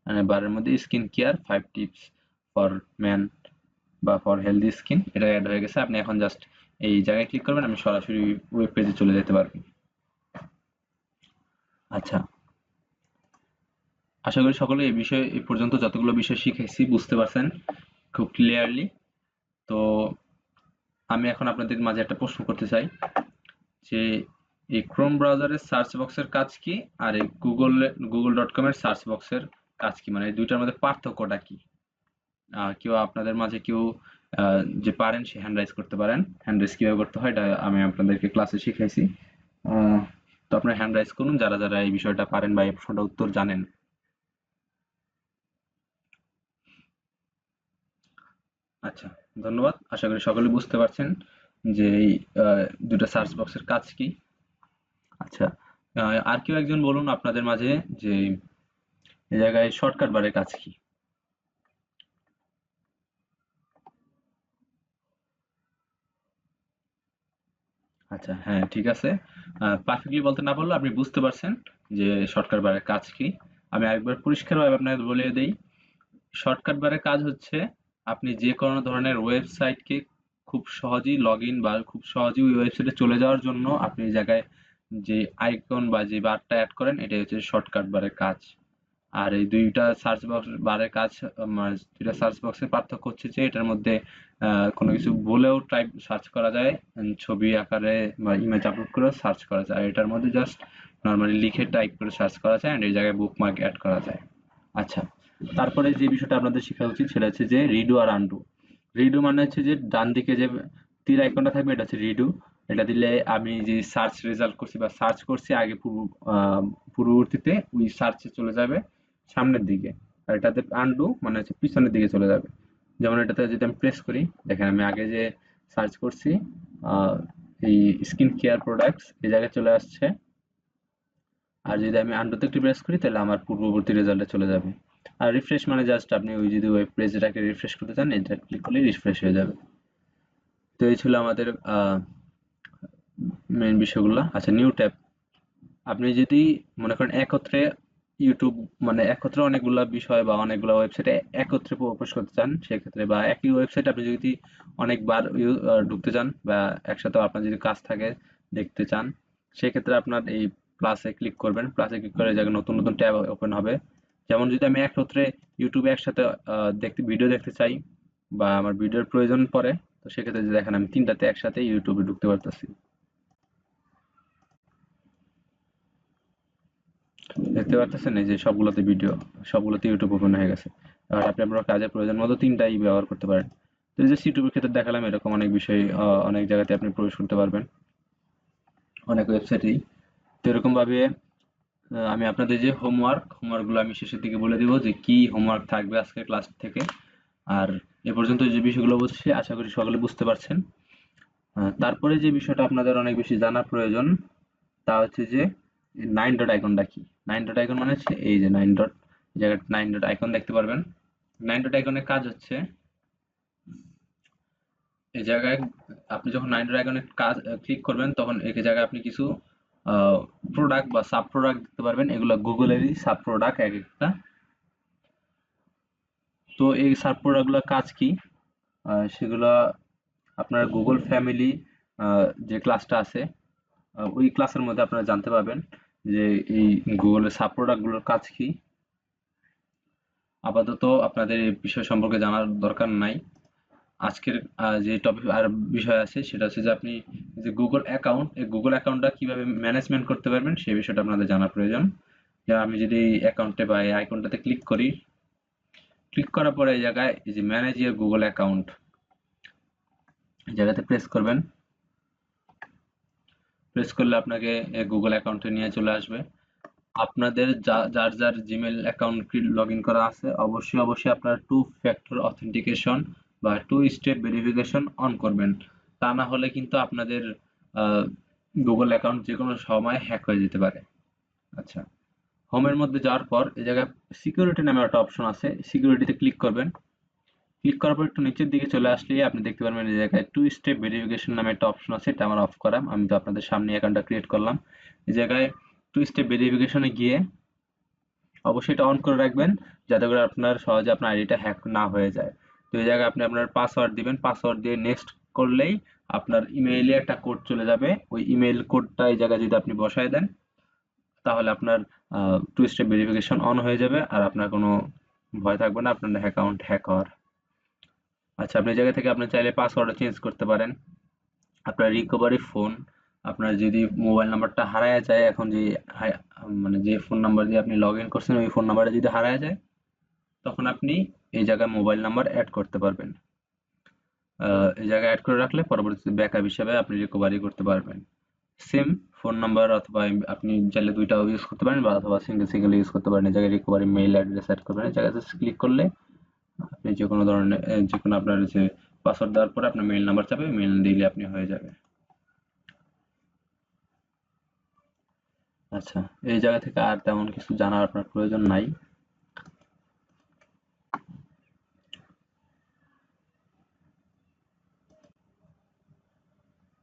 মানে বারের মধ্যে skin care 5 tips for man বা ফর হেলদি স্কিন, এটা অ্যাড হয়ে গেছে। আপনি এখন জাস্ট এই জায়গায় ক্লিক করবেন, আমি সরাসরি ওয়েব পেজে চলে যেতে পারবেন। আচ্ছা, আশা করি সকলে এই বিষয়ে এই পর্যন্ত যতগুলো বিষয় শিখেছি বুঝতে পারছেন খুব ক্লিয়ারলি। তো আমি এখন আপনাদের মাঝে একটা প্রশ্ন করতে চাই, যে এই ক্রোম ব্রাউজারের সার্চ বক্সের কাজ কি, আর এই গুগল.com এর সার্চ বক্সের কাজ কি, মানে এই দুইটার মধ্যে পার্থক্যটা কি? কেউ আপনাদের মাঝে কেউ যে পারেন সে হ্যান্ড রাইজ করতে পারেন। হ্যান্ড রাইজ কিভাবে করতে হয় এটা আমি আপনাদেরকে ক্লাসে শিখাইছি। তো আপনারা হ্যান্ড রাইজ করুন যারা যারা এই বিষয়টা পারেন বা এই প্রশ্নটা উত্তর জানেন। আচ্ছা, ধন্যবাদ। আশা করি সকলে বুঝতে পারছেন যে এই দুটো সার্চ বক্সের কাজ কি। আচ্ছা, আর কেউ একজন বলুন আপনাদের মাঝে যে এই জায়গায় শর্টকাট বারের কাজ কি? আচ্ছা, হ্যাঁ, ঠিক আছে। পারফেক্টলি বলতে না পারলেও আপনি বুঝতে পারছেন যে শর্টকাট বারের কাজ কি। আমি আরেকবার পরিষ্কারভাবে আপনাকে বলে দেই। শর্টকাট বারের কাজ হচ্ছে আপনি যে কোনো ধরনের ওয়েবসাইটকে খুব সহজেই লগইন বা খুব সহজেই ওই ওয়েবসাইটে চলে যাওয়ার জন্য আপনি এই জায়গায় যে আইকন বা যে বারটা অ্যাড করেন এটাই হচ্ছে শর্টকাট বারের কাজ। আর এই দুইটা সার্চ বক্স বারের কাজ, দুইটা সার্চ বক্সের পার্থক্য হচ্ছে যে এটার মধ্যে কোনো কিছু বলেও টাইপ সার্চ করা যায়, ছবি আকারে বা ইমেজ আপলোড করেও সার্চ করা যায়। আর এটার মধ্যে জাস্ট নর্মালি লিখে টাইপ করে সার্চ করা যায়, এন্ড এই জায়গায় বুকমার্ক অ্যাড করা যায়। আচ্ছা, তারপরে যে বিষয়টা আপনাদের শেখা উচিত সেটা হচ্ছে যে রিডু আর আনডু। রিডু মানে হচ্ছে যে ডান দিকে যে তীর আইকনটা থাকবে এটা হচ্ছে রিডু। এটা দিলে আমি যে সার্চ রেজাল্ট করছি বা সার্চ করছি আগে পূর্ববর্তীতে ওই সার্চে চলে যাবে সামনের দিকে। আর এটাতে আনডু মানে হচ্ছে পিছনের দিকে চলে যাবে। যেমন এটাতে যদি আমি প্রেস করি, দেখেন আমি আগে যে সার্চ করছি আহ, এই স্কিন কেয়ার প্রোডাক্টস এই জায়গায় চলে আসছে। আর যদি আমি আন্ডুতে একটু প্রেস করি তাহলে আমার পূর্ববর্তী রেজাল্টে চলে যাবে। আর রিফ্রেশ মানে জাস্ট আপনি ওই যদি ওয়েব পেজটাকে রিফ্রেশ করতে চান এটা ক্লিক করলে রিফ্রেশ হয়ে যাবে। তো এই ছিল আমাদের মেইন বিষয়গুলো। আচ্ছা, নিউ ট্যাব। আপনি যদি মনে করেন একত্রে ইউটিউব মানে একত্রে অনেকগুলা বিষয় বা অনেকগুলা ওয়েবসাইটে একত্রে প্রবেশ করতে চান সেক্ষেত্রে, বা একই ওয়েবসাইট আপনি যদি অনেকবার ঢুকতে চান বা একসাথে আপনার যদি কাজ থাকে দেখতে চান, সেক্ষেত্রে আপনার এই প্লাসে ক্লিক করবেন। প্লাসে ক্লিক করে জায়গায় নতুন নতুন ট্যাব ওপেন হবে। যেমন যদি আমি একত্রে ইউটিউবে একসাথে দেখতে ভিডিও দেখতে চাই বা আমার ভিডিওর প্রয়োজন পড়ে, তো সেক্ষেত্রে যে দেখেন আমি তিনটাতে একসাথে ইউটিউবে ঢুকতে পারতেছি। দেখতে পারতেছেন এই যে সবগুলোতে ভিডিও, সবগুলোতে ইউটিউব ওপেন হয়ে গেছে। আর আপনি আপনার কাজের প্রয়োজন মতো তিনটাই ব্যবহার করতে পারেন। তো এই যে ইউটিউবের ক্ষেত্রে দেখালাম এরকম অনেক বিষয়, অনেক জায়গাতে আপনি প্রবেশ করতে পারবেন, অনেক ওয়েবসাইটেই। তো এরকম ভাবে আমি আপনাদের যে হোমওয়ার্কগুলো আমি শেষের দিকে বলে দিব যে কি হোমওয়ার্ক থাকবে আজকের ক্লাস থেকে। আর এ পর্যন্ত যে বিষয়গুলো বলছি আশা করি সকলে বুঝতে পারছেন। তারপরে যে বিষয়টা আপনাদের অনেক বেশি জানা প্রয়োজন তা হচ্ছে যে 9 ডট আইকনটা কি। 9 ডট আইকন মানে হচ্ছে এই যে 9 ডট, এই জায়গায় 9 ডট আইকন দেখতে পারবেন। 9 ডট আইকনের কাজ হচ্ছে এই জায়গায় আপনি যখন 9 ডট আইকনের কাজ ক্লিক করবেন তখন এই জায়গায় আপনি কিছু প্রোডাক্ট বা সাব প্রোডাক্ট দেখতে পারবেন। এগুলো গুগলেরই সাব প্রোডাক্ট এক একটা। তো এই সাব প্রোডাক্টগুলোর কাজ কি সেগুলো আপনার গুগল ফ্যামিলি যে ক্লাসটা আছে ওই ক্লাসের মধ্যে আপনারা জানতে পারবেন যে এই গুগলের সাব প্রোডাক্টগুলোর কাজ কি। আপাতত আপনাদের এই বিষয় সম্পর্কে জানার দরকার নাই। আজকের যে টপিক আর বিষয় আছে সেটা হচ্ছে যে আপনি যে গুগল অ্যাকাউন্ট, এই গুগল অ্যাকাউন্টটা কিভাবে ম্যানেজমেন্ট করতে পারবেন সেই বিষয়টা আপনাদের জানা প্রয়োজন। যেমন আমি যদি এই অ্যাকাউন্টে বা এই আইকনটাতে ক্লিক করি, ক্লিক করার পরে এই জায়গায় এই যে ম্যানেজ ইওর গুগল অ্যাকাউন্ট এই জায়গাতে প্রেস করবেন। প্রেস করলে আপনাকে গুগল অ্যাকাউন্টে নিয়ে চলে আসবে। আপনাদের যার যার জিমেল অ্যাকাউন্ট লগ ইন করা আছে অবশ্যই অবশ্যই আপনার টু ফ্যাক্টর অথেন্টিকেশন বা টু স্টেপ ভেরিফিকেশন অন করবেন। তা না হলে কিন্তু আপনাদের গুগল অ্যাকাউন্ট যে কোনো সময় হ্যাক হয়ে যেতে পারে। আচ্ছা, হোমের মধ্যে যাওয়ার পর এই জায়গায় সিকিউরিটি নামে একটা অপশন আছে, সিকিউরিটিতে ক্লিক করবেন। ক্লিক করার পর একটু নিচের দিকে চলে আসলেই আপনি দেখতে পারবেন এই জায়গায় টু স্টেপ ভেরিফিকেশন নামে একটা অপশন আছে, এটা আমার অফ করা। আমি তো আপনাদের সামনে অ্যাকাউন্টটা ক্রিয়েট করলাম। এই জায়গায় টু স্টেপ ভেরিফিকেশনে গিয়ে অবশ্যই এটা অন করে রাখবেন যাতে করে আপনার সহজে আপনার আইডিটা হ্যাক না হয়ে যায়। তো এই জায়গায় আপনি আপনার পাসওয়ার্ড দিবেন, পাসওয়ার্ড দিয়ে নেক্সট করলেই আপনার ইমেইলে একটা কোড চলে যাবে। ওই ইমেইল কোডটা এই জায়গায় যদি আপনি বসায় দেন তাহলে আপনার টু স্টেপ ভেরিফিকেশন অন হয়ে যাবে আর আপনার কোনো ভয় থাকবে না আপনার অ্যাকাউন্ট হ্যাক হওয়ার। আচ্ছা, আপনি এই জায়গা থেকে আপনি চাইলে পাসওয়ার্ডও চেঞ্জ করতে পারেন। আপনার রিকভারি ফোন, আপনার যদি মোবাইল নাম্বারটা হারায় যায়, এখন যে মানে যে ফোন নাম্বার দিয়ে আপনি লগ ইন করছেন ওই ফোন নাম্বারটা যদি হারায় যায় তখন আপনি এই জায়গায় মোবাইল নাম্বার অ্যাড করতে পারবেন। এই জায়গায় অ্যাড করে রাখলে পরবর্তীতে ব্যাকআপ হিসাবে আপনি রিকভারি করতে পারবেন। সেম ফোন নাম্বার অথবা আপনি চাইলে দুইটাও ইউজ করতে পারেন বা অথবা সিঙ্গেল সিঙ্গেল ইউজ করতে পারেন। এই জায়গায় রিকভারি মেইল অ্যাড্রেস অ্যাড করবেন। এই জায়গায় জাস্ট ক্লিক করলে আপনি যে কোনো ধরনের যে কোনো আপনার যে পাসওয়ার্ড দেওয়ার পরে আপনার মেইল নাম্বার চাবে, মেইল দিলে আপনি হয়ে যাবে। আচ্ছা, এই জায়গা থেকে আর তেমন কিছু জানার আপনার প্রয়োজন নাই।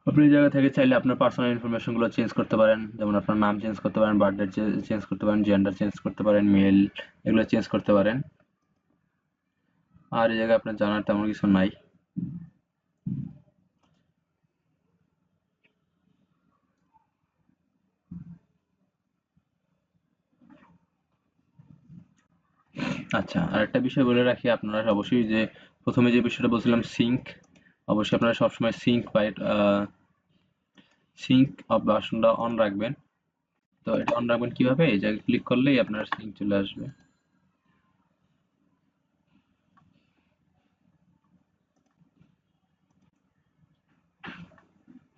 আপনি এই জায়গা থেকে চাইলে আপনার পার্সোনাল ইনফরমেশন গুলো চেঞ্জ করতে পারেন, যেমন আপনার নাম চেঞ্জ করতে পারেন, বার্থডেট চেঞ্জ করতে পারেন, জেন্ডার চেঞ্জ করতে পারেন, মেল এগুলো চেঞ্জ করতে পারেন। আর এই জায়গায় আপনার জানার তেমন কিছু নাই। আচ্ছা, আরেকটা বিষয় বলে রাখি, আপনারা অবশ্যই যে প্রথমে যে বিষয়টা বলছিলাম সিঙ্ক, অবশ্যই আপনারা সবসময় সিঙ্ক অপশনটা অন রাখবেন। তো এটা অন রাখবেন কিভাবে? এই জায়গায় ক্লিক করলেই আপনার সিঙ্ক চলে আসবে।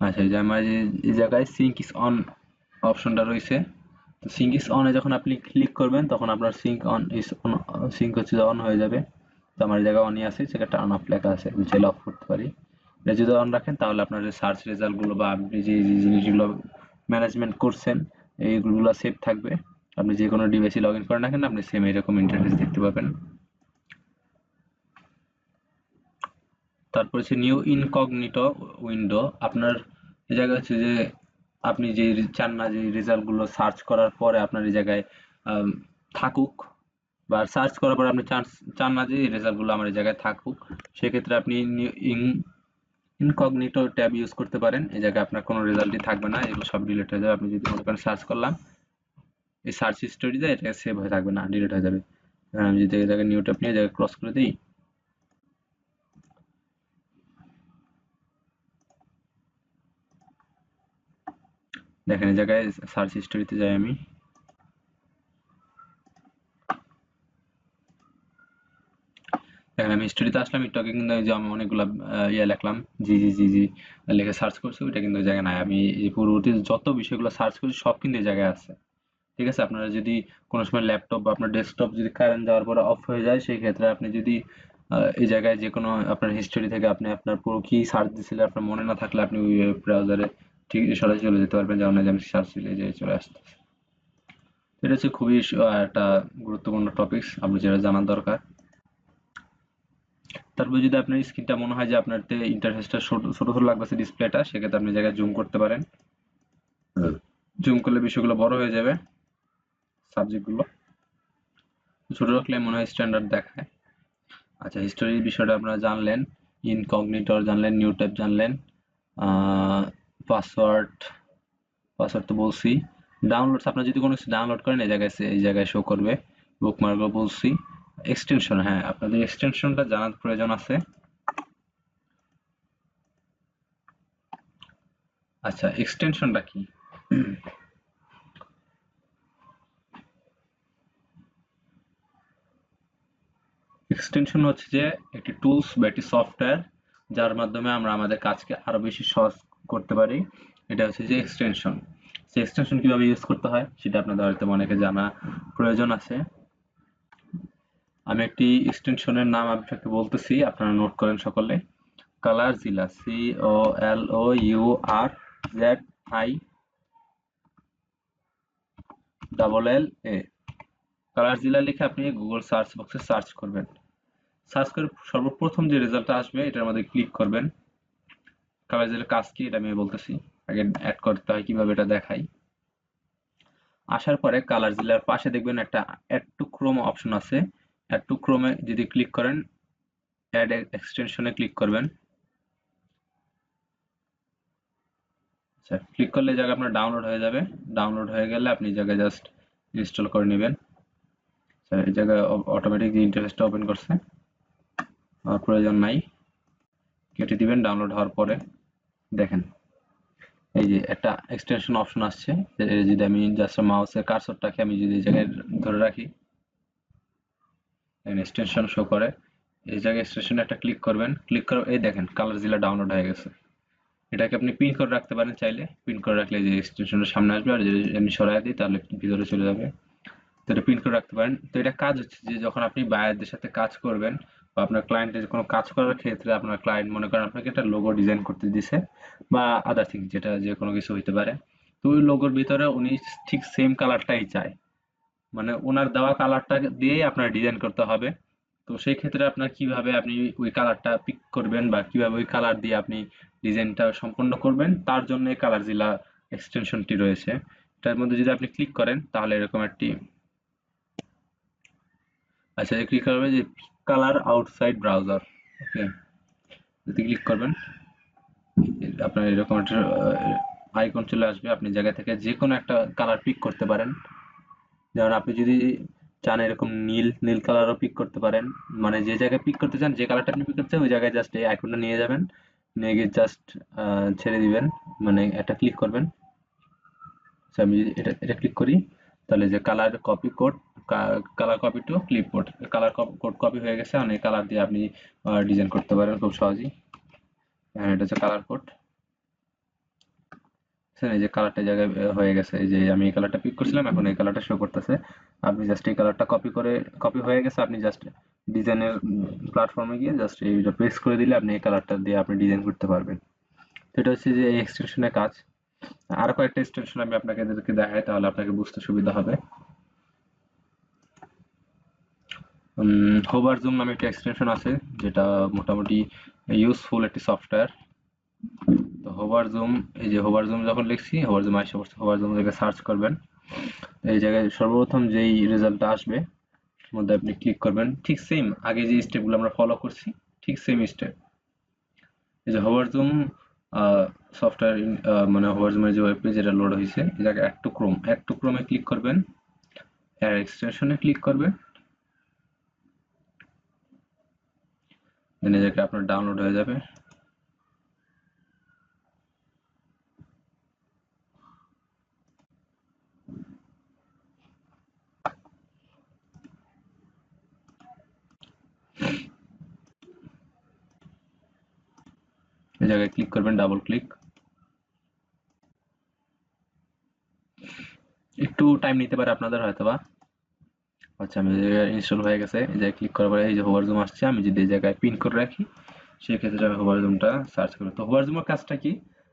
আচ্ছা, এই যে আমার এই জায়গায় সিঙ্ক ইজ অন অপশনটা রয়েছে। তো সিঙ্ক ইজ অনে যখন আপনি ক্লিক করবেন তখন আপনার সিঙ্ক হচ্ছে অন হয়ে যাবে। তো আমার এই জায়গায় অনই আছে, সেটা টার্ন অফ লেখা আছে, আমি চাইলে অফ করতে পারি। এটা যদি অন রাখেন তাহলে আপনার যে সার্চ রেজাল্ট গুলো বা আপনি যে যে জিনিসগুলো ম্যানেজমেন্ট করছেন এইগুলো সেভ থাকবে। আপনি যে কোনো ডিভাইসে লগ ইন করেন না কেন আপনি সেম এরকম ইন্টারফেস দেখতে পাবেন। তারপর হচ্ছে নিউ ইনকগনিটো উইন্ডো। আপনার এই জায়গায় হচ্ছে যে আপনি যে চান না যে রেজাল্ট গুলো সার্চ করার পরে আপনার এই জায়গায় আম, থাকুক, বা সার্চ করার পরে আপনি চান চান না যে রেজাল্ট গুলো আমার এই জায়গায় থাকুক, সেক্ষেত্রে আপনি ইনকগনিটো ট্যাব ইউজ করতে পারেন। এই জায়গায় আপনার কোনো রেজাল্টই থাকবে না, এগুলো সব ডিলিট হয়ে যাবে। আপনি যদি মনে করেন সার্চ করলাম, এই সার্চ হিস্টোরিতে এটা সেভ হয়ে থাকবে না, ডিলিট হয়ে যাবে। আমি যদি এই জায়গায় নিউ ট্যাব নিয়ে জায়গায় ক্রস করে দিই, দেখেন এই জায়গায় সার্চ হিস্টোরিতে যাই আমি, দেখেন আমি হিস্টোরিতে আসলাম, একটু আগে কিন্তু যে আমি অনেকগুলা ইয়ে লিখলাম, জি জি জি জি লিখে সার্চ করছি, ওইটা কিন্তু ওই জায়গায় নাই। আমি এই পূর্ববর্তী যত বিষয়গুলো সার্চ করছি সব কিন্তু এই জায়গায় আছে। ঠিক আছে, আপনারা যদি কোনো সময় ল্যাপটপ বা আপনার ডেস্কটপ যদি কারেন্ট যাওয়ার পরে অফ হয়ে যায়, সেই ক্ষেত্রে আপনি যদি এই জায়গায় যে কোনো আপনার হিস্টোরি থেকে আপনি আপনার পুরো কি সার্চ দিয়েছিলেন আপনার মনে না থাকলে আপনি ওই ব্রাউজারে ঠিক সরাসরি চলে যেতে পারবেন, যেমন এই যে আমি সার্চ দিলে যে চলে আসতে। এটা হচ্ছে খুবই একটা গুরুত্বপূর্ণ টপিকস, আপনি যেটা জানার দরকার। তারপর যদি আপনার স্ক্রিনটা মনে হয় যে আপনার ইন্টারফেসটা ছোট ছোট ছোট লাগতেছে ডিসপ্লেটা, সেক্ষেত্রে আপনি জায়গায় জুম করতে পারেন। জুম করলে বিষয়গুলো বড় হয়ে যাবে, সাবজেক্টগুলো ছোট রাখলে মনে হয় স্ট্যান্ডার্ড দেখায়। আচ্ছা, হিস্টোরির বিষয়টা আপনারা জানলেন, ইনকগনিটর জানলেন, নিউ ট্যাব জানলেন, পাসওয়ার্ড পাসওয়ার্ড তো বলছি। ডাউনলোডস, আপনারা যদি কোনো কিছু ডাউনলোড করেন এই জায়গায় শো করবে। বুকমার্কও বলছি। এক্সটেনশন, হ্যাঁ আপনাদের এক্সটেনশনটা জানার প্রয়োজন আছে। আচ্ছা, এক্সটেনশনটা কি? এক্সটেনশন হচ্ছে যে একটি টুলস বা একটি সফটওয়্যার যার মাধ্যমে আমরা আমাদের কাজকে আরো বেশি সহজ করতে পারি। এটা হচ্ছে যে এক্সটেনশন। সেই এক্সটেনশন কিভাবে ইউজ করতে হয় সেটা আপনাদের হয়তো অনেকে জানা প্রয়োজন আছে। আমি একটি এক্সটেনশনের নাম আপনাকে বলতেছি, আপনারা নোট করেন সকলে। কালারজিলা, COLOUR ZILLA। কালারজিলা লিখে আপনি গুগল সার্চ বক্সে সার্চ করবেন। সার্চ করে সর্বপ্রথম যে রেজাল্টটা আসবে এটার মধ্যে ক্লিক করবেন। কালারজিলার কাজ কি এটা আমি বলতেছি, আগে অ্যাড করতে হয় কিভাবে এটা দেখাই। আসার পরে কালারজিলার পাশে দেখবেন একটা অ্যাড টু ক্রোম অপশন আছে। অ্যাড টু ক্রোমে যদি ক্লিক করেন, অ্যাড এক্সটেনশনে ক্লিক করবেন। আচ্ছা, ক্লিক করলে এই জায়গায় আপনার ডাউনলোড হয়ে যাবে। ডাউনলোড হয়ে গেলে আপনি এই জায়গায় জাস্ট ইনস্টল করে নেবেন। আচ্ছা, এই জায়গায় অটোমেটিক যে ইন্টারফেসটা ওপেন করছে, আর প্রয়োজন নাই, কেটে দিবেন ডাউনলোড হওয়ার পরে। দেখেন এই যে একটা এক্সটেনশন অপশন আসছে, যদি আমি জাস্ট মাউসের কার্সরটাকে আমি যদি এই জায়গায় ধরে রাখি, এক্সটেনশন শো করে। এই জায়গায় এক্সটেনশনে একটা ক্লিক করবেন, ক্লিক করে এই দেখেন কালারজিলা ডাউনলোড হয়ে গেছে। এটাকে আপনি পিন করে রাখতে পারেন চাইলে, পিন করে রাখলে যে এক্সটেনশনের সামনে আসবে, আর যদি এমনি সরাই দিই তাহলে ভিতরে চলে যাবে। তো এটা প্রিন্ট করে রাখতে পারেন। তো এটা কাজ হচ্ছে যে যখন আপনি বায়ারদের সাথে কাজ করবেন বা আপনার ক্লায়েন্টের কোনো কাজ করার ক্ষেত্রে আপনার ক্লায়েন্ট মনে করেন আপনাকে একটা লোগো ডিজাইন করতে দিছে বা আদার থিং যেটা যে কোনো কিছু হইতে পারে, তো ওই লোগোর ভিতরে উনি ঠিক সেম কালারটাই চায়, মানে ওনার দেওয়া কালারটা দিয়েই আপনার ডিজাইন করতে হবে। তো সেই ক্ষেত্রে আপনার কিভাবে আপনি ওই কালারটা পিক করবেন বা কিভাবে ওই কালার দিয়ে আপনি ডিজাইনটা সম্পন্ন করবেন তার জন্য এই কালারজিলা এক্সটেনশনটি রয়েছে। এটার মধ্যে যদি আপনি ক্লিক করেন তাহলে এরকম একটি, আচ্ছা ক্লিক করবে যে কালার আউটসাইড ব্রাউজার, ওকে, যদি ক্লিক করবেন আপনার এরকম একটা আইকন চলে আসবে, আপনি জায়গা থেকে যে কোনো একটা কালার পিক করতে পারেন। যেমন আপনি যদি চান এরকম নীল নীল কালারও পিক করতে পারেন, মানে যে জায়গায় পিক করতে চান যে কালারটা আপনি পিক করতে চান ওই জায়গায় জাস্ট এই আইকনটা নিয়ে যাবেন, নিয়ে গিয়ে জাস্ট ছেড়ে দিবেন, মানে একটা ক্লিক করবেন। আচ্ছা আমি যদি এটা এটা ক্লিক করি তাহলে যে colour copy code, colour copy to clipboard, colour code copy হয়ে গেছে, অনেক কালার দিয়ে আপনি ডিজাইন করতে পারেন খুব সহজেই। হ্যাঁ এটা হচ্ছে কালার কোড, এই যে কালারটা জায়গায় হয়ে গেছে, এই যে আমি এই কালারটা পিক করছিলাম এখন এই কালারটা শো করতেছে। আপনি জাস্ট এই কালারটা কপি করে, কপি হয়ে গেছে, আপনি জাস্ট ডিজাইনের প্ল্যাটফর্মে গিয়ে জাস্ট এইটা পেস্ট করে দিলে আপনি এই কালারটা দিয়ে আপনি ডিজাইন করতে পারবেন। তো এটা হচ্ছে যে এই এক্সটেনশনের কাজ। আরো কয়েকটা এক্সটেনশন আমি আপনাকে এদেরকে দেখাই তাহলে আপনাকে বুঝতে সুবিধা হবে। হোভার জুম নামে একটা এক্সটেনশন আছে যেটা মোটামুটি ইউজফুল একটি সফটওয়্যার। তো হোভার জুম, এই যে হোভার জুম যখন লিখছি হোভার জুম আইসা পড়ছে, হোভার জুম জায়গায় সার্চ করবেন, এই জায়গায় সর্বপ্রথম যেই রেজাল্টটা আসবে এর মধ্যে আপনি ক্লিক করবেন, ঠিক সেম আগে যে স্টেপগুলো আমরা ফলো করছি ঠিক সেম স্টেপ। এই যে হোভার জুম সফটওয়্যার, মানে হোভার জুমের যে ওয়েব পেজ এটা লোড হয়েছে, এই জায়গায় অ্যাড টু ক্রোমে ক্লিক করবেন, এর এক্সটেনশনে ক্লিক করবেন, দেন এই জায়গায় আপনার ডাউনলোড হয়ে যাবে। এই জায়গায় ক্লিক করবেন, ডাবল ক্লিক, একটু টাইম নিতে পারে আপনাদের হয়তোবা। আচ্ছা আমি ইনস্টল হয়ে গেছে, এই জায়গায় ক্লিক করার পরে এই যে হোভার জুম আসছে, আমি যদি এই জায়গায় পিন করে রাখি সেক্ষেত্রে আমি হোভার জুমটা সার্চ করবো। তো হোভার জুমের কাজটা কি,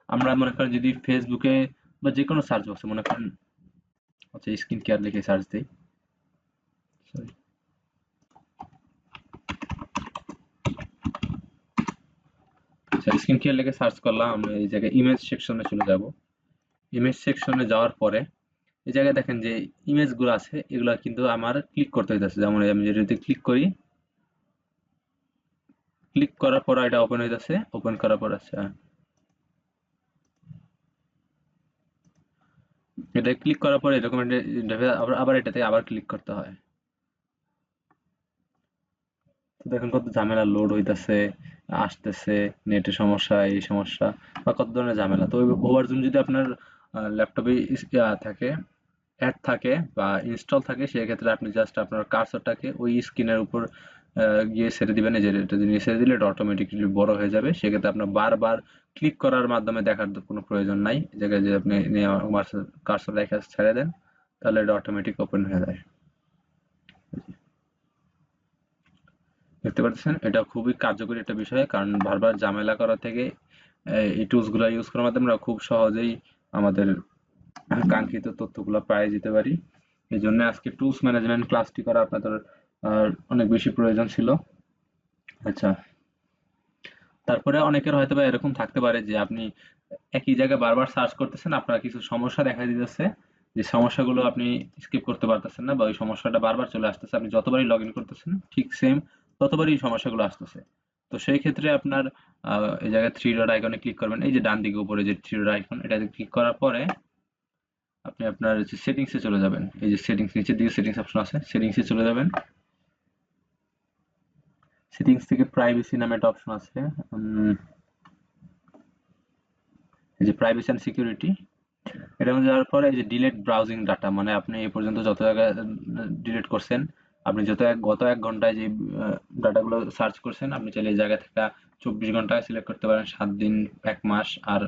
আমরা মনে করেন যদি ফেসবুকে বা যে কোনো সার্চ বক্সে মনে করেন, আচ্ছা স্কিন কেয়ার লিখে সার্চ দিই, সরি, আচ্ছা স্কিন কেয়ার লিখে সার্চ করলাম, আমি এই জায়গায় ইমেজ সেকশনে চলে যাব। ইমেজ সেকশনে যাওয়ার পরে এই জায়গায় দেখেন যে ইমেজ গুলো আছে এগুলা কিন্তু আমার ক্লিক করতে হইতেছে, যেমন আমি যদি ক্লিক করি, ক্লিক করার পর এটা ওপেন হইতেছে, ওপেন করার পর আচ্ছা এটা ক্লিক করার পরে এরকম একটা ইন্টারফেস, আবার এটাতে আবার ক্লিক করতে হয়। তো দেখেন কত ঝামেলা, লোড হইতাছে, আসতেছে, নেটের সমস্যা, এই সমস্যা বা কত ধরনের ঝামেলা। তো ওভার জুম যদি আপনার ল্যাপটপে থাকে, অ্যাড থাকে বা ইনস্টল থাকে, সেক্ষেত্রে আপনি জাস্ট আপনার কার্সরটাকে ওই স্ক্রিনের উপর গিয়ে ছেড়ে দিবেন, এই যে এটা দিয়ে ছেড়ে দিলে এটা অটোমেটিক্যালি বড় হয়ে যাবে, সেক্ষেত্রে আপনার বারবার ক্লিক করার মাধ্যমে দেখার কোনো প্রয়োজন নাই। এই জায়গায় যে আপনি কার্সর রেখে ছেড়ে দেন তাহলে এটা অটোমেটিক ওপেন হয়ে যায়। দেখতে পাচ্ছেন এটা খুবই কার্যকরী একটা বিষয়, কারণ বারবার ঝামেলা করা থেকে এই টুলস গুলা ইউজ করার মাধ্যমে আমরা খুব সহজেই আমাদের কাঙ্ক্ষিত তথ্যগুলো পেয়ে যেতে পারি। এই জন্য আজকে টুলস ম্যানেজমেন্ট ক্লাসটি করা আপনাদের অনেক বেশি প্রয়োজন ছিল। আচ্ছা, তারপরে অনেকের হয়তো বা এরকম থাকতে পারে যে আপনি একই জায়গায় বারবার সার্চ করতেছেন, আপনার কিছু সমস্যা দেখা দিতেছে, যে সমস্যাগুলো আপনি স্কিপ করতে পারতেছেন না বা ওই সমস্যাটা বারবার চলে আসতেছে, আপনি যতবারই লগ ইন করতেছেন ঠিক সেম ততবারই সমস্যাগুলো আসতেছে। তো সেই ক্ষেত্রে আপনার এই জায়গায় থ্রি ডট আইকনে ক্লিক করবেন, এই যে ডান দিকে উপরে যে থ্রি ডট আইকন এটাতে ক্লিক করার পরে আপনি আপনার সেটিংসে চলে যাবেন, এই যে সেটিংস নিচের দিকে সেটিংস অপশন আছে, সেটিংসে চলে যাবেন। সেটিংস থেকে প্রাইভেসি নামে একটা অপশন আছে, এই যে প্রাইভেসি এন্ড সিকিউরিটি, এটার মধ্যে যাওয়ার পরে এই যে ডিলেট ব্রাউজিং ডাটা, মানে আপনি এ পর্যন্ত যত জায়গায় ডিলিট করছেন আপনি গত 1 ঘন্টায় যে ডাটাগুলো সার্চ করছেন, আপনি চাইলে এই জায়গা থেকে 24 ঘন্টা সিলেক্ট করতে পারেন, 7 দিন, 1 মাস, আর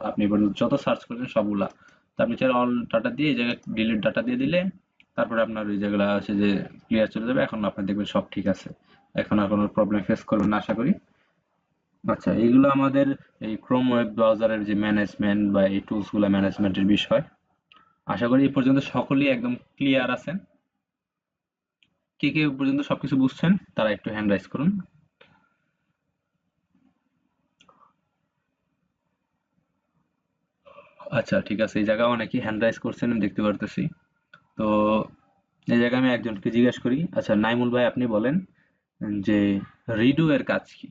আপনি যত সার্চ করছেন সবগুলা। তো আপনি চাইলে অল ডাটা দিয়ে এই জায়গায় ডিলিট ডাটা দিয়ে দিলে তারপরে আপনার ওই যেগুলো আছে যে ক্লিয়ার চলে যাবে। এখন আপনার দেখবেন সব ঠিক আছে, এখন আর কোনো প্রবলেম ফেস করবেন না আশা করি। আচ্ছা, এইগুলো আমাদের এই ক্রোম ওয়েব ব্রাউজারের যে ম্যানেজমেন্ট বা এই টুলস গুলো ম্যানেজমেন্টের বিষয়। আশা করি এই পর্যন্ত সকলেই একদম ক্লিয়ার আছেন। কে কে এই পর্যন্ত সবকিছু বুঝছেন তারা একটু হ্যান্ড রাইজ করুন। আচ্ছা, ঠিক আছে, এই জায়গায় অনেকেই হ্যান্ড রাইজ করছেন আমি দেখতে পারতেছি। তো এই জায়গায় আমি একজনকে জিজ্ঞেস করি। আচ্ছা, নাইমুল ভাই, আপনি বলেন যে রিডু এর কাজ কি?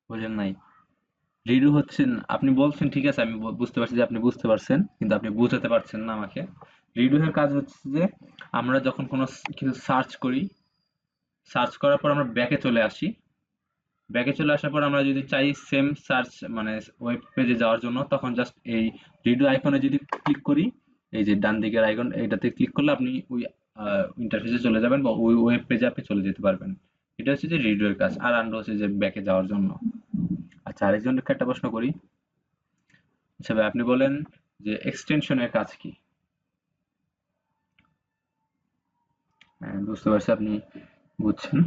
বুঝেন নাই? রিডু হচ্ছেন, আপনি বলছেন ঠিক আছে, আমি বুঝতে পারছি যে আপনি বুঝতে পারছেন, কিন্তু আপনি বুঝাতে পারছেন না আমাকে। রিডু এর কাজ হচ্ছে যে আমরা যখন কোনো কিছু সার্চ করি, সার্চ করার পর আমরা ব্যাকে চলে আসি। ব্যাকে চলে আসার পর আমরা যদি চাই সেম সার্চ মানে ওয়েব পেজে যাওয়ার জন্য, তখন জাস্ট এই রিডু আইকনে যদি ক্লিক করি, এই যে ডান দিকের আইকন, এটাতে ক্লিক করলে আপনি ওই ইন্টারফেসে চলে যাবেন বা ওই ওয়েব পেজে আপনি চলে যেতে পারবেন। এটা হচ্ছে যে রিডু এর কাজ। আর আন্ডু হচ্ছে যে ব্যাকে যাওয়ার জন্য। আচ্ছা, আরেকজনকে একটা প্রশ্ন করি। আচ্ছা ভাই, আপনি বলেন যে এক্সটেনশনের কাজ কি? হ্যাঁ, বুঝতে পারছি আপনি বুঝছেন।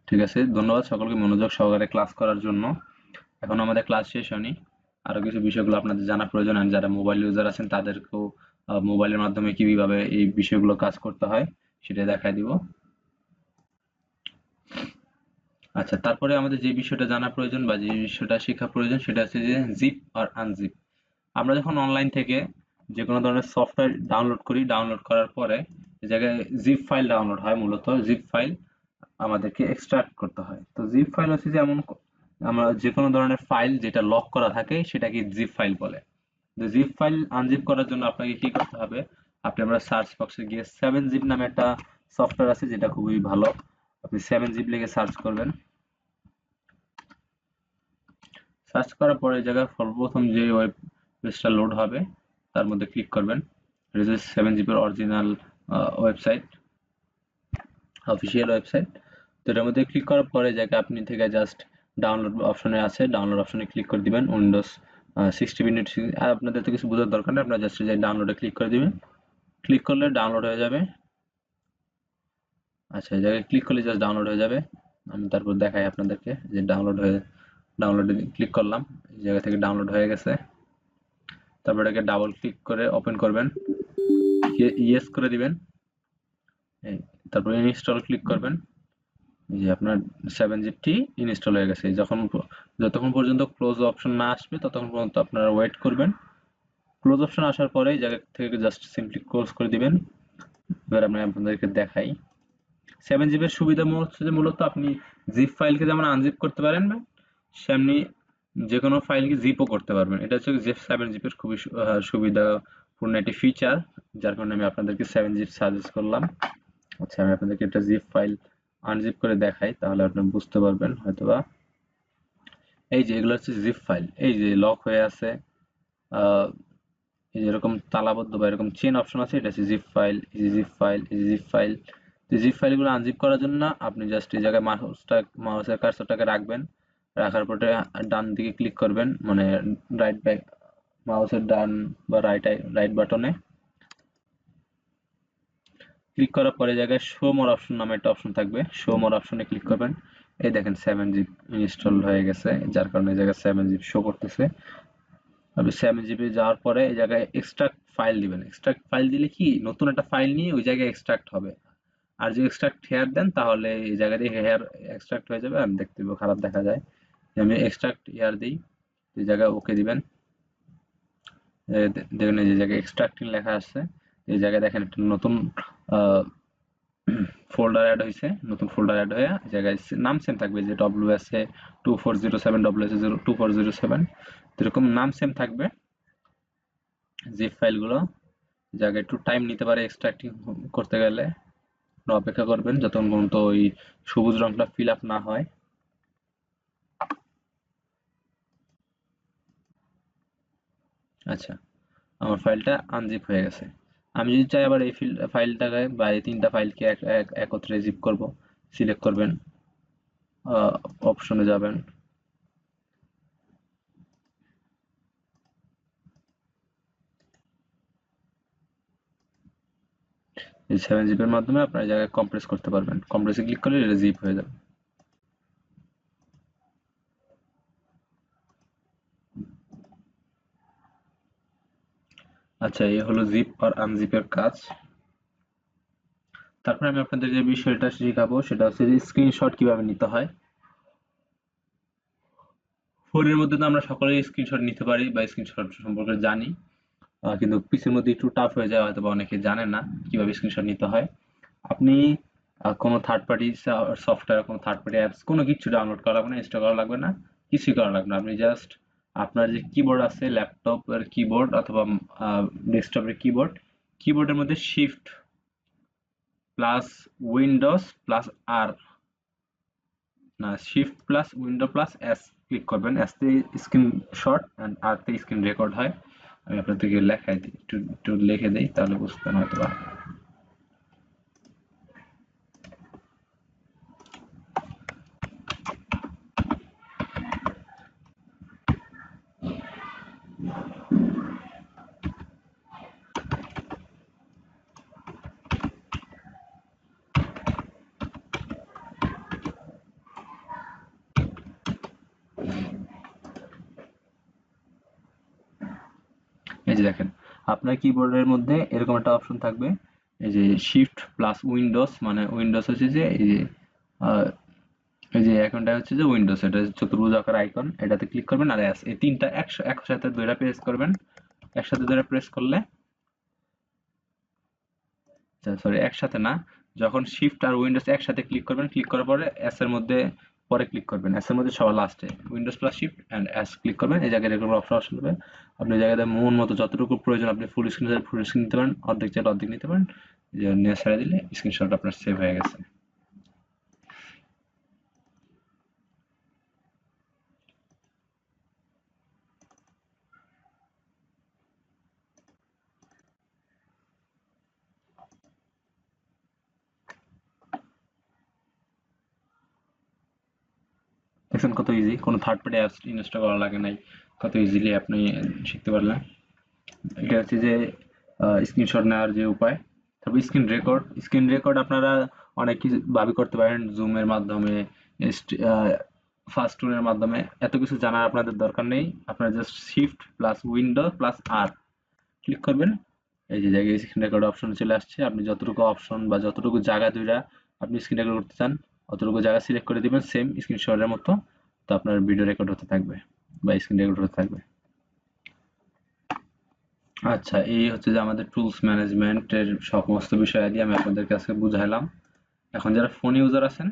ঠিক আছে, ধন্যবাদ সকলকে মনোযোগ সহকারে ক্লাস করার জন্য। এখন আমাদের ক্লাস শেষ হয়নি, আরো কিছু বিষয়গুলো আপনাদের জানা প্রয়োজন। আর যারা মোবাইল ইউজার আছেন তাদেরকেও মোবাইলের মাধ্যমে কিভাবে এই বিষয়গুলো কাজ করতে হয় সেটা দেখাই দিব। আচ্ছা, তারপরে আমাদের যে বিষয়টা জানা প্রয়োজন বা যে বিষয়টা শেখা প্রয়োজন সেটা হচ্ছে যে জিপ আর আনজিপ। আমরা যখন অনলাইন থেকে যে কোনো ধরনের সফটওয়্যার ডাউনলোড করি, ডাউনলোড করার পরে এই জায়গায় জিপ ফাইল ডাউনলোড হয়। মূলত জিপ ফাইল আমাদেরকে এক্সট্রাক্ট করতে হয়। তো জিপ ফাইল হচ্ছে যেমন আমরা যে কোনো ধরনের ফাইল যেটা লক করা থাকে সেটাকে জিপ ফাইল বলে। তো জিপ ফাইল আনজিপ করার জন্য আপনাকে কি করতে হবে? আপনি আমরা সার্চ বক্সে গিয়ে 7zip নামে একটা সফটওয়্যার আছে যেটা খুবই ভালো। আপনি 7zip লিখে সার্চ করবেন। সার্চ করার পরে এই জায়গায় সর্বপ্রথম যে ওয়েব পেজটা লোড হবে তার মধ্যে ক্লিক করবেন। এটা হচ্ছে 7zip এর অরিজিনাল ওয়েবসাইট, অফিসিয়াল ওয়েবসাইট। তো এটার মধ্যে ক্লিক করার পরে জায়গায় আপনি থেকে জাস্ট ডাউনলোড অপশনে আছে, ডাউনলোড অপশনে ক্লিক করে দিবেন। Windows 60 minute. আর আপনাদের তো কিছু বোঝার দরকার নেই, আপনারা জাস্ট যে ডাউনলোডে ক্লিক করে দিবেন। ক্লিক করলে ডাউনলোড হয়ে যাবে। আচ্ছা, এই জায়গায় ক্লিক করলে জাস্ট ডাউনলোড হয়ে যাবে। আমি তারপর দেখাই আপনাদেরকে যে ডাউনলোডে ক্লিক করলাম, এই জায়গা থেকে ডাউনলোড হয়ে গেছে। তারপর এটাকে ডাবল ক্লিক করে ওপেন করবেন, ইয়েস করে দিবেন। তারপর ইনস্টল ক্লিক করবেন। যে আপনার 7zip ইনস্টল হয়ে গেছে। যতক্ষণ পর্যন্ত ক্লোজ অপশন না আসবে ততক্ষণ পর্যন্ত আপনারা ওয়েট করবেন। ক্লোজ অপশন আসার পরে এই জায়গা থেকে জাস্ট সিম্পলি ক্লোজ করে দিবেন। এবার আমি আপনাদেরকে দেখাই। 7zip এর সুবিধা হচ্ছে যে মূলত আপনি জিপ ফাইলকে যেমন আনজিপ করতে পারেন না, সেমনি যে কোনো ফাইলকে জিপও করতে পারবেন। এটা হচ্ছে যে 7zip এর খুবই সুবিধাপূর্ণ একটি ফিচার, যার কারণে আমি আপনাদেরকে 7zip সাজেস্ট করলাম। আচ্ছা, আমি আপনাদেরকে একটা জিপ ফাইল আনজিপ করে দেখাই, তাহলে আপনি বুঝতে পারবেন হয়তোবা। এই যে এগুলো হচ্ছে জিপ ফাইল, এই যে লক হয়ে আছে, আহ, এই যে এরকম তালাবদ্ধ বা এরকম চেন অপশন আছে, এটা হচ্ছে জিপ ফাইল। এই যে জিপ ফাইল, এই যে জিপ ফাইল। তো জিপ ফাইলগুলো আনজিপ করার জন্য আপনি জাস্ট এই জায়গায় মাউসের কার্সরটাকে রাখবেন। রাখার পরে ডান দিকে ক্লিক করবেন, মানে রাইট ব্যাক মাউসের ডান বা রাইট বাটনে ক্লিক করার পরে জায়গায় শো মোর অপশন নামে একটা অপশন থাকবে, শো মোর অপশনে ক্লিক করবেন। এই দেখেন 7zip ইনস্টল হয়ে গেছে, যার কারণে এই জায়গায় 7zip শো করতেছে। আপনি 7zip এ যাওয়ার পরে এই জায়গায় এক্সট্রাক্ট ফাইল দিবেন। এক্সট্রাক্ট ফাইল দিলে কি নতুন একটা ফাইল নিয়ে ওই জায়গায় এক্সট্রাক্ট হবে। আর যদি এক্সট্রাক্ট হেয়ার দেন তাহলে এই জায়গা দিয়ে হেয়ার এক্সট্রাক্ট হয়ে যাবে, আমি দেখতে খারাপ দেখা যায়। আমি এক্সট্রাক্ট হেয়ার দিই, এই জায়গায় ওকে দিবেন। দেখুন এই যে জায়গায় এক্সট্রাক্টিং লেখা আছে, এই জায়গায় দেখেন একটা নতুন ফোল্ডার অ্যাড হয়েছে। নতুন ফোল্ডার অ্যাড হয়ে জায়গায় নাম সেম থাকবে, যে WSA 2407, WSA 2407, এরকম নাম সেম থাকবে। জিপ ফাইলগুলো জায়গায় একটু টাইম নিতে পারে এক্সট্রাক্টিং করতে গেলে, অপেক্ষা করবেন যতক্ষণ পর্যন্ত ওই সবুজ রংটা ফিল আপ না হয়। আচ্ছা, আমার ফাইলটা আনজিপ হয়ে গেছে। আমি যদি চাই আবার এই ফাইলটাকে বা এই 3টা ফাইলকে একত্রে জিপ করব, সিলেক্ট করবেন, অপশনে যাবেন, এই 7 জিপের মাধ্যমে আপনার এই জায়গায় কম্প্রেস করতে পারবেন। কম্প্রেসে ক্লিক করলে এটা জিপ হয়ে যাবে। আচ্ছা, এই হলো জিপ আর আনজিপের কাজ। তারপরে আমি আপনাদের যে বিষয়টা শেখাবো সেটা হচ্ছে যে স্ক্রিনশট কিভাবে নিতে হয়। ফোনের মধ্যে তো আমরা সকলেই স্ক্রিনশট নিতে পারি বা স্ক্রিনশট সম্পর্কে জানি, কিন্তু পিসির মধ্যে একটু টাফ হয়ে যায়, হয়তো বা অনেকে জানে না কিভাবে স্ক্রিনশট নিতে হয়। আপনি কোনো থার্ড পার্টি সফটওয়্যার, কোনো থার্ড পার্টি অ্যাপস কোনো কিছু ডাউনলোড করা লাগবে না, ইনস্টল করা লাগবে না, কিছুই করা লাগবে না। আপনি জাস্ট আপনার যে কিবোর্ড আছে, ল্যাপটপের কিবোর্ড অথবা ডেস্কটপের কিবোর্ড, কিবোর্ডের মধ্যে শিফট প্লাস উইন্ডোজ প্লাস আর, না, shift plus window plus S click করবেন। এস তে স্ক্রিনশট এন্ড আর তে স্ক্রিন রেকর্ড হয়। আমি আপনাদেরকে লেখাই দিই, একটু একটু লিখে দিই, তাহলে বুঝতেন হয়তো বা। এই যে দেখেন, আপনার কিবোর্ডের মধ্যে এরকম একটা অপশন থাকবে, এই যে শিফট প্লাস উইন্ডোজ, মানে উইন্ডোজ হচ্ছে যে আহ, এই যে আইকনটা হচ্ছে যে উইন্ডোজ, এটা চতুর্ভুজ আকার আইকন, এটাতে ক্লিক করবেন আর এস, এই তিনটা একসাথে দুইটা প্রেস করবেন। একসাথে দুইটা প্রেস করলে, সরি একসাথে না, যখন শিফট আর উইন্ডোজ একসাথে ক্লিক করবেন, ক্লিক করার পরে এস এর মধ্যে পরে ক্লিক করবেন, এস এর মধ্যে সবার লাস্টে Windows plus shift and S click করবেন। এই জায়গায় এরকম অপশন হবে, আপনি এই জায়গাতে মন মতো যতটুকু প্রয়োজন আপনি ফুল স্ক্রিন চাইলে ফুল স্ক্রিন নিতে পারেন, অর্ধেক চাইলে অর্ধেক নিতে পারেন। যে নিয়ে ছেড়ে দিলে স্ক্রিনশট আপনার সেভ হয়ে গেছে। দেখছেন কত ইজি, কোনো থার্ড পার্টি অ্যাপস ইনস্টল করা লাগে নাই, কত ইজিলি আপনি শিখতে পারলেন। এটা হচ্ছে যে স্ক্রিনশট নেওয়ার যে উপায়। তারপর স্ক্রিন রেকর্ড আপনারা অনেক কিছু ভাবে করতে পারেন, জুমের মাধ্যমে, ফাস্ট টুনের মাধ্যমে। এত কিছু জানার আপনাদের দরকার নেই, আপনারা just shift plus window plus আর ক্লিক করবেন। এই যে জায়গায় স্ক্রিন রেকর্ড অপশন চলে আসছে, আপনি যতটুকু অপশন বা যতটুকু জায়গা দুইটা আপনি স্ক্রিন রেকর্ড করতে চান অতটুকু জায়গা সিলেক্ট করে দিবেন, সেম স্ক্রিনশটের মতো। তো আপনার ভিডিও রেকর্ড হতে থাকবে বা স্ক্রিন রেকর্ড হতে থাকবে। আচ্ছা, এই হচ্ছে যে আমাদের টুলস ম্যানেজমেন্টের সমস্ত বিষয়াদি আমি আপনাদের কাছে বুঝাইলাম। এখন যারা ফোন ইউজার আছেন,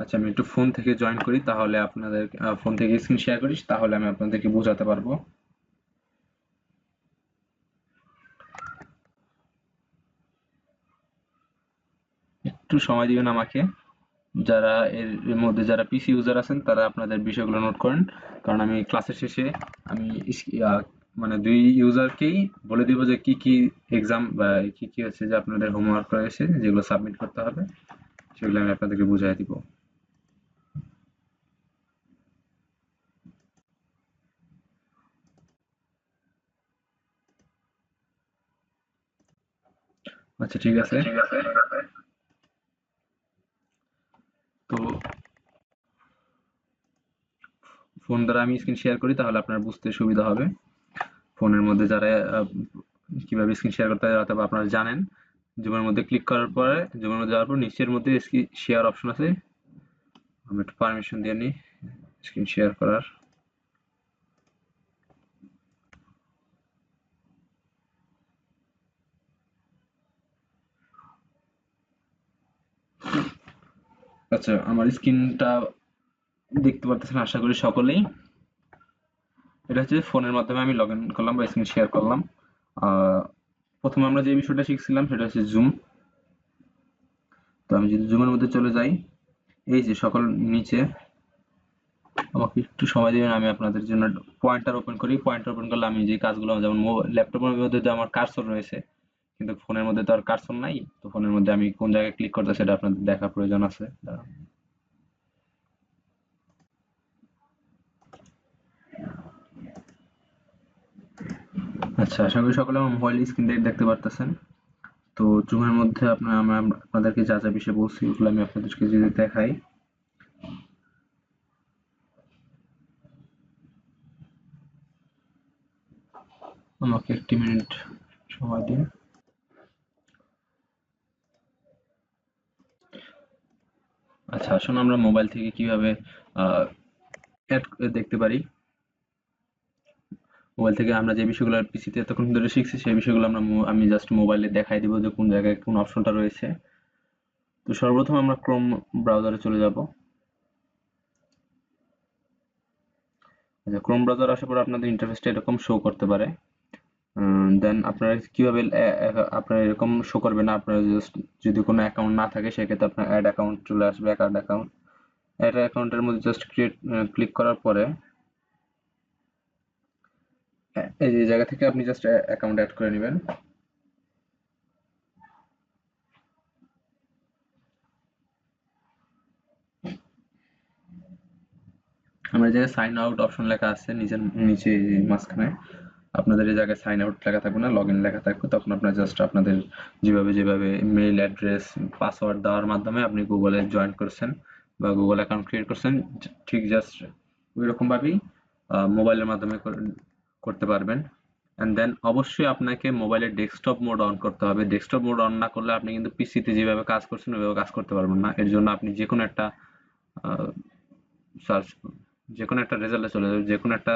আচ্ছা আমি একটু ফোন থেকে জয়েন করি, তাহলে আপনাদের ফোন থেকে স্ক্রিন শেয়ার করি, তাহলে আমি আপনাদেরকে বোঝাতে পারবো। একটু সময় দিবেন আমাকে। যারা এর মধ্যে যারা পিসি ইউজার আছেন তারা আপনাদের বিষয়গুলো নোট করেন, কারণ আমি ক্লাসের শেষে আমি মানে দুই ইউজারকেই বলে দিব যে কি কি এক্সাম বা কি কি হচ্ছে যে আপনাদের হোমওয়ার্ক রয়েছে যেগুলো সাবমিট করতে হবে, সেগুলো আমি আপনাদেরকে বুঝাই দিব। আচ্ছা ঠিক আছে। তো ফোন দ্বারা আমি স্ক্রিন শেয়ার করি, তাহলে আপনার বুঝতে সুবিধা হবে। ফোনের মধ্যে যারা কিভাবে স্ক্রিন শেয়ার করতে হয় অথবা আপনারা জানেন, জুমের মধ্যে ক্লিক করার পরে, জুমের মধ্যে যাওয়ার পর নিচের মধ্যে শেয়ার অপশন আছে, আমি একটু পারমিশন দিয়ে নিই স্ক্রিন শেয়ার করার। আচ্ছা, আমার স্ক্রিনটা দেখতে পারতেছেন আশা করি সকলেই। এটা হচ্ছে ফোনের মাধ্যমে আমি লগ ইন করলাম বা স্ক্রিন শেয়ার করলাম। প্রথমে আমরা যে বিষয়টা শিখছিলাম সেটা হচ্ছে জুম। তো আমি যদি জুমের মধ্যে চলে যাই, এই যে সকল নিচে, আমাকে একটু সময় দিবেন, আমি আপনাদের জন্য পয়েন্টার ওপেন করি। পয়েন্টার ওপেন করলে আমি যে কাজগুলো, যেমন ল্যাপটপের মধ্যে তো আমার কার্সর রয়েছে, কিন্তু ফোনের মধ্যে তো আর কার্সর নাই। তো ফোনের মধ্যে আমি কোন জায়গায় ক্লিক করতে সেটা আপনাদের দেখার প্রয়োজন আছে। দাঁড়ান। আচ্ছা, আশা করি সকলে আমার মোবাইল স্ক্রিন দেখতে পারতেছেন। তো জুমের মধ্যে আপনাদেরকে যা যা বিষয় বলছি ওগুলো আমি আপনাদেরকে যদি দেখাই। আমাকে একটি মিনিট সময় দিন। আচ্ছা, আসুন আমরা মোবাইল থেকে কিভাবে অ্যাড দেখতে পারি। মোবাইল থেকে আমরা যে বিষয়গুলো পিসিতে এতক্ষণ ধরে শিখছি সেই বিষয়গুলো আমি জাস্ট মোবাইলে দেখাই দিব যে কোন জায়গায় কোন অপশনটা রয়েছে। তো সর্বপ্রথম আমরা ক্রোম ব্রাউজারে চলে যাব। আচ্ছা, ক্রোম ব্রাউজার আসার পর আপনাদের ইন্টারফেসটা এরকম শো করতে পারে। দেন আপনারা কিভাবে আপনার এরকম শো করবে না, আপনার জাস্ট যদি কোনো অ্যাকাউন্ট না থাকে সেক্ষেত্রে আপনার অ্যাড অ্যাকাউন্ট চলে আসবে। অ্যাড অ্যাকাউন্টের মধ্যে জাস্ট ক্লিক করার পরে এই যে জায়গা থেকে আপনি জাস্ট অ্যাকাউন্ট অ্যাড করে নেবেন। আমার এই জায়গায় সাইন আউট অপশন লেখা আছে নিচের নিচে মাঝখানে। আপনাদের এই জায়গায় সাইন আউট লেখা থাকবে না, লগ ইন লেখা থাকবে। তখন আপনার জাস্ট আপনাদের যেভাবে মেইল অ্যাড্রেস, পাসওয়ার্ড দেওয়ার মাধ্যমে আপনি গুগলে জয়েন করছেন বা গুগল অ্যাকাউন্ট ক্রিয়েট করছেন, ঠিক জাস্ট ওই রকম ভাবেই মোবাইলের মাধ্যমে করতে পারবেন। অ্যান্ড দেন অবশ্যই আপনাকে মোবাইলের ডেস্কটপ মোড অন করতে হবে। ডেস্কটপ মোড অন না করলে আপনি কিন্তু পিসিতে যেভাবে কাজ করছেন ওইভাবে কাজ করতে পারবেন না। এর জন্য আপনি যেকোনো একটা সার্চ, যেকোনো একটা রেজাল্টে চলে যাবে, যেকোনো একটা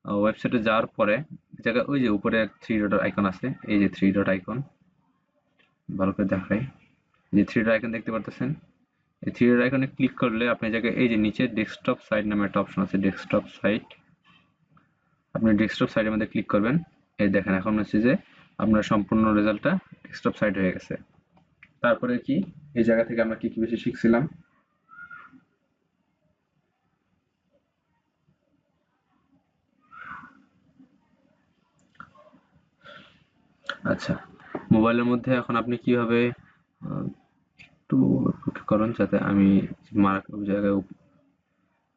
ওয়েবসাইটে যাওয়ার পরে জায়গায় ওই যে উপরে থ্রি ডট আইকন আছে, এই যে থ্রি ডট আইকন, ভালো করে দেখাই, যে থ্রি ডট আইকন দেখতে পারতেছেন, এই থ্রি ডট আইকনে ক্লিক করলে আপনি জায়গায় এই যে নিচে ডেস্কটপ সাইট নামে একটা অপশন আছে, ডেস্কটপ সাইট। আপনি ডেস্কটপ সাইটের মধ্যে ক্লিক করবেন। এই দেখেন এখন হচ্ছে যে আপনার সম্পূর্ণ রেজাল্টটা ডেস্কটপ সাইট হয়ে গেছে। তারপরে কি, এই জায়গা থেকে আমরা কি কি বেশি শিখছিলাম। আচ্ছা, মোবাইলের মধ্যে এখন আপনি কিভাবে একটু অপেক্ষা করুন যাতে আমি মার্ক ওই জায়গায়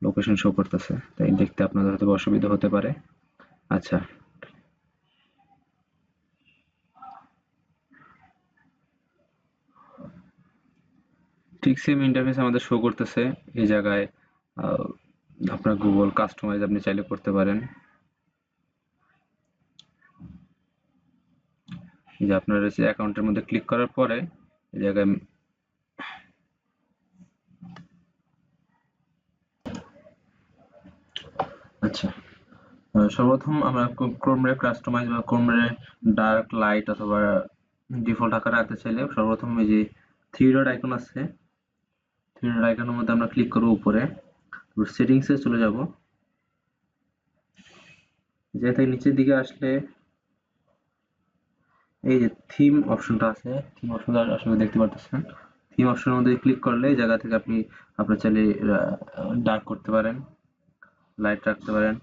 লোকেশন শো করতেছে, তাই দেখতে আপনাদের হয়তো অসুবিধা হতে পারে। আচ্ছা, ঠিক সেম ইন্টারফেস আমাদের শো করতেছে। এই জায়গায় আহ, আপনার গুগল কাস্টমাইজ আপনি চাইলে করতে পারেন। যে আপনার হচ্ছে অ্যাকাউন্টের মধ্যে ক্লিক করার পরে এই জায়গায় আচ্ছা, সর্বপ্রথম আমরা ক্রোমরে কাস্টমাইজ বা ক্রোমরে ডার্ক লাইট অথবা ডিফল্ট আকারে রাখতে চাইলে সর্বপ্রথম এই যে থ্রি ডট আইকন আছে, থ্রি ডট আইকনের মধ্যে আমরা ক্লিক করবো উপরে, সেটিংসে চলে যাব। যে থেকে নিচের দিকে আসলে এই যে থিম অপশনটা আছে, থিম অপশনটা আসলে দেখতে পারতেছেন। থিম অপশনের মধ্যে ক্লিক করলে এই জায়গা থেকে আপনি আপনার চাইলে ডার্ক করতে পারেন, লাইট রাখতে পারেন,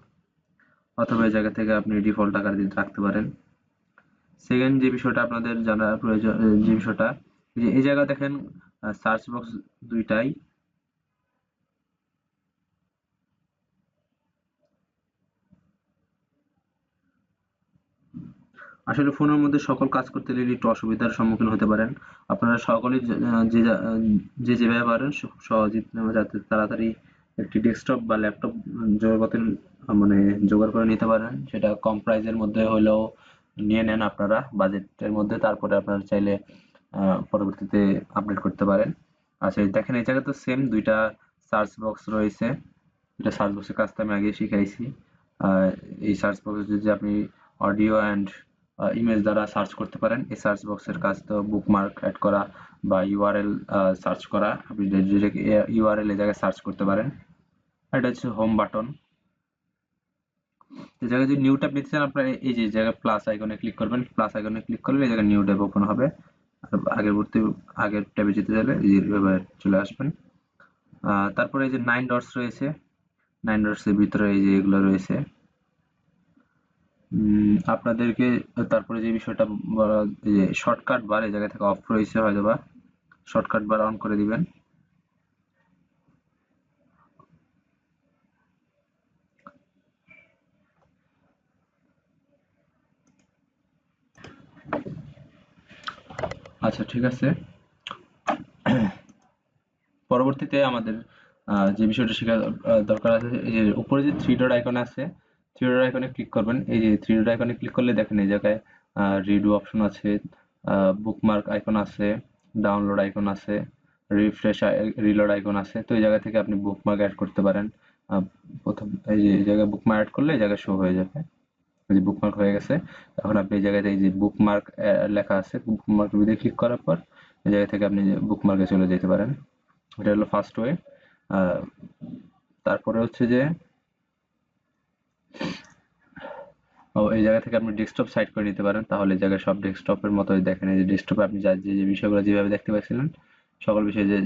অথবা এই জায়গা থেকে আপনি ডিফল্ট আকার দিয়ে রাখতে পারেন। সেকেন্ড যে বিষয়টা আপনাদের জানা প্রয়োজন, যে বিষয়টা যে এই জায়গা দেখেন সার্চ বক্স দুইটাই। আসলে ফোনের মধ্যে সকল কাজ করতে গেলে একটু অসুবিধার সম্মুখীন হতে পারেন। আপনারা সকলেই যেভাবে পারেন খুব সহজেই যাতে তাড়াতাড়ি একটি ডেস্কটপ বা ল্যাপটপ জোগাড় করতে, মানে জোগাড় করে নিতে পারেন। সেটা কম প্রাইসের মধ্যে হলেও নিয়ে নেন আপনারা বাজেটের মধ্যে, তারপরে আপনারা চাইলে পরবর্তীতে আপডেট করতে পারেন। আচ্ছা, এই দেখেন এই জায়গায় তো সেম দুইটা সার্চ বক্স রয়েছে। এটা সার্চ বক্সের কাজটা আমি আগে শিখাইছি। আহ, এই সার্চ বক্সে যদি আপনি অডিও অ্যান্ড ইমেজ দ্বারা সার্চ করতে পারেন। এই সার্চ বক্সের কাজ তো বুকমার্ক অ্যাড করা বা ইউআরএল সার্চ করা। আপনি ইউআরএল এই জায়গায় সার্চ করতে পারেন। এটা হচ্ছে হোম বাটন। এই জায়গায় যদি নিউ ট্যাব নিতে চান আপনারা এই যে জায়গায় প্লাস আইকনে ক্লিক করবেন, প্লাস আইকনে ক্লিক করলে এই জায়গায় নিউ ট্যাব ওপেন হবে। আর আগের ট্যাবে যেতে চাইলে এই যে এবার চলে আসবেন। তারপরে এই যে 9 ডটস রয়েছে, 9 ডটস এর ভিতরে এই যে এগুলো রয়েছে। আপনাদেরকে তারপরে যে বিষয়টা বলা, যে শর্টকাট বার এই জায়গা থেকে অফ রয়েছে হয়তোবা, শর্টকাট বার অন করে দিবেন। আচ্ছা ঠিক আছে। পরবর্তীতে আমাদের যে বিষয়টা শেখা দরকার আছে, এই যে উপরে যে থ্রি ডট আইকন আছে, থ্রি ডট আইকনে ক্লিক করবেন। এই যে থ্রি ডট আইকনে ক্লিক করলে দেখেন এই জায়গায় রিডু অপশন আছে, বুকমার্ক আইকন আছে, ডাউনলোড আইকন আছে, রিফ্রেশ রিলোড আইকন আছে। তো এই জায়গা থেকে আপনি বুকমার্ক অ্যাড করতে পারেন। প্রথম এই যে এই জায়গায় বুকমার্ক অ্যাড করলে এই জায়গায় শো হয়ে যাবে। এই যে বুকমার্ক হয়ে গেছে। এখন আপনি এই জায়গায় এই যে বুকমার্ক লেখা আছে, বুকমার্কের ভিতরে ক্লিক করার পর এই জায়গা থেকে আপনি বুকমার্কে চলে যেতে পারেন। এটা হলো ফার্স্ট ওয়ে। তারপরে হচ্ছে যে এই জায়গা থেকে আপনি ডেস্কটপ সাইড করে নিতে পারেন, তাহলে এই জায়গায় সব ডেস্কটপের মতোই দেখেন। এই যে ডেস্কটপে আপনি যা যে যে বিষয়গুলো যেভাবে দেখতে পাচ্ছিলেন সকল বিষয়, যে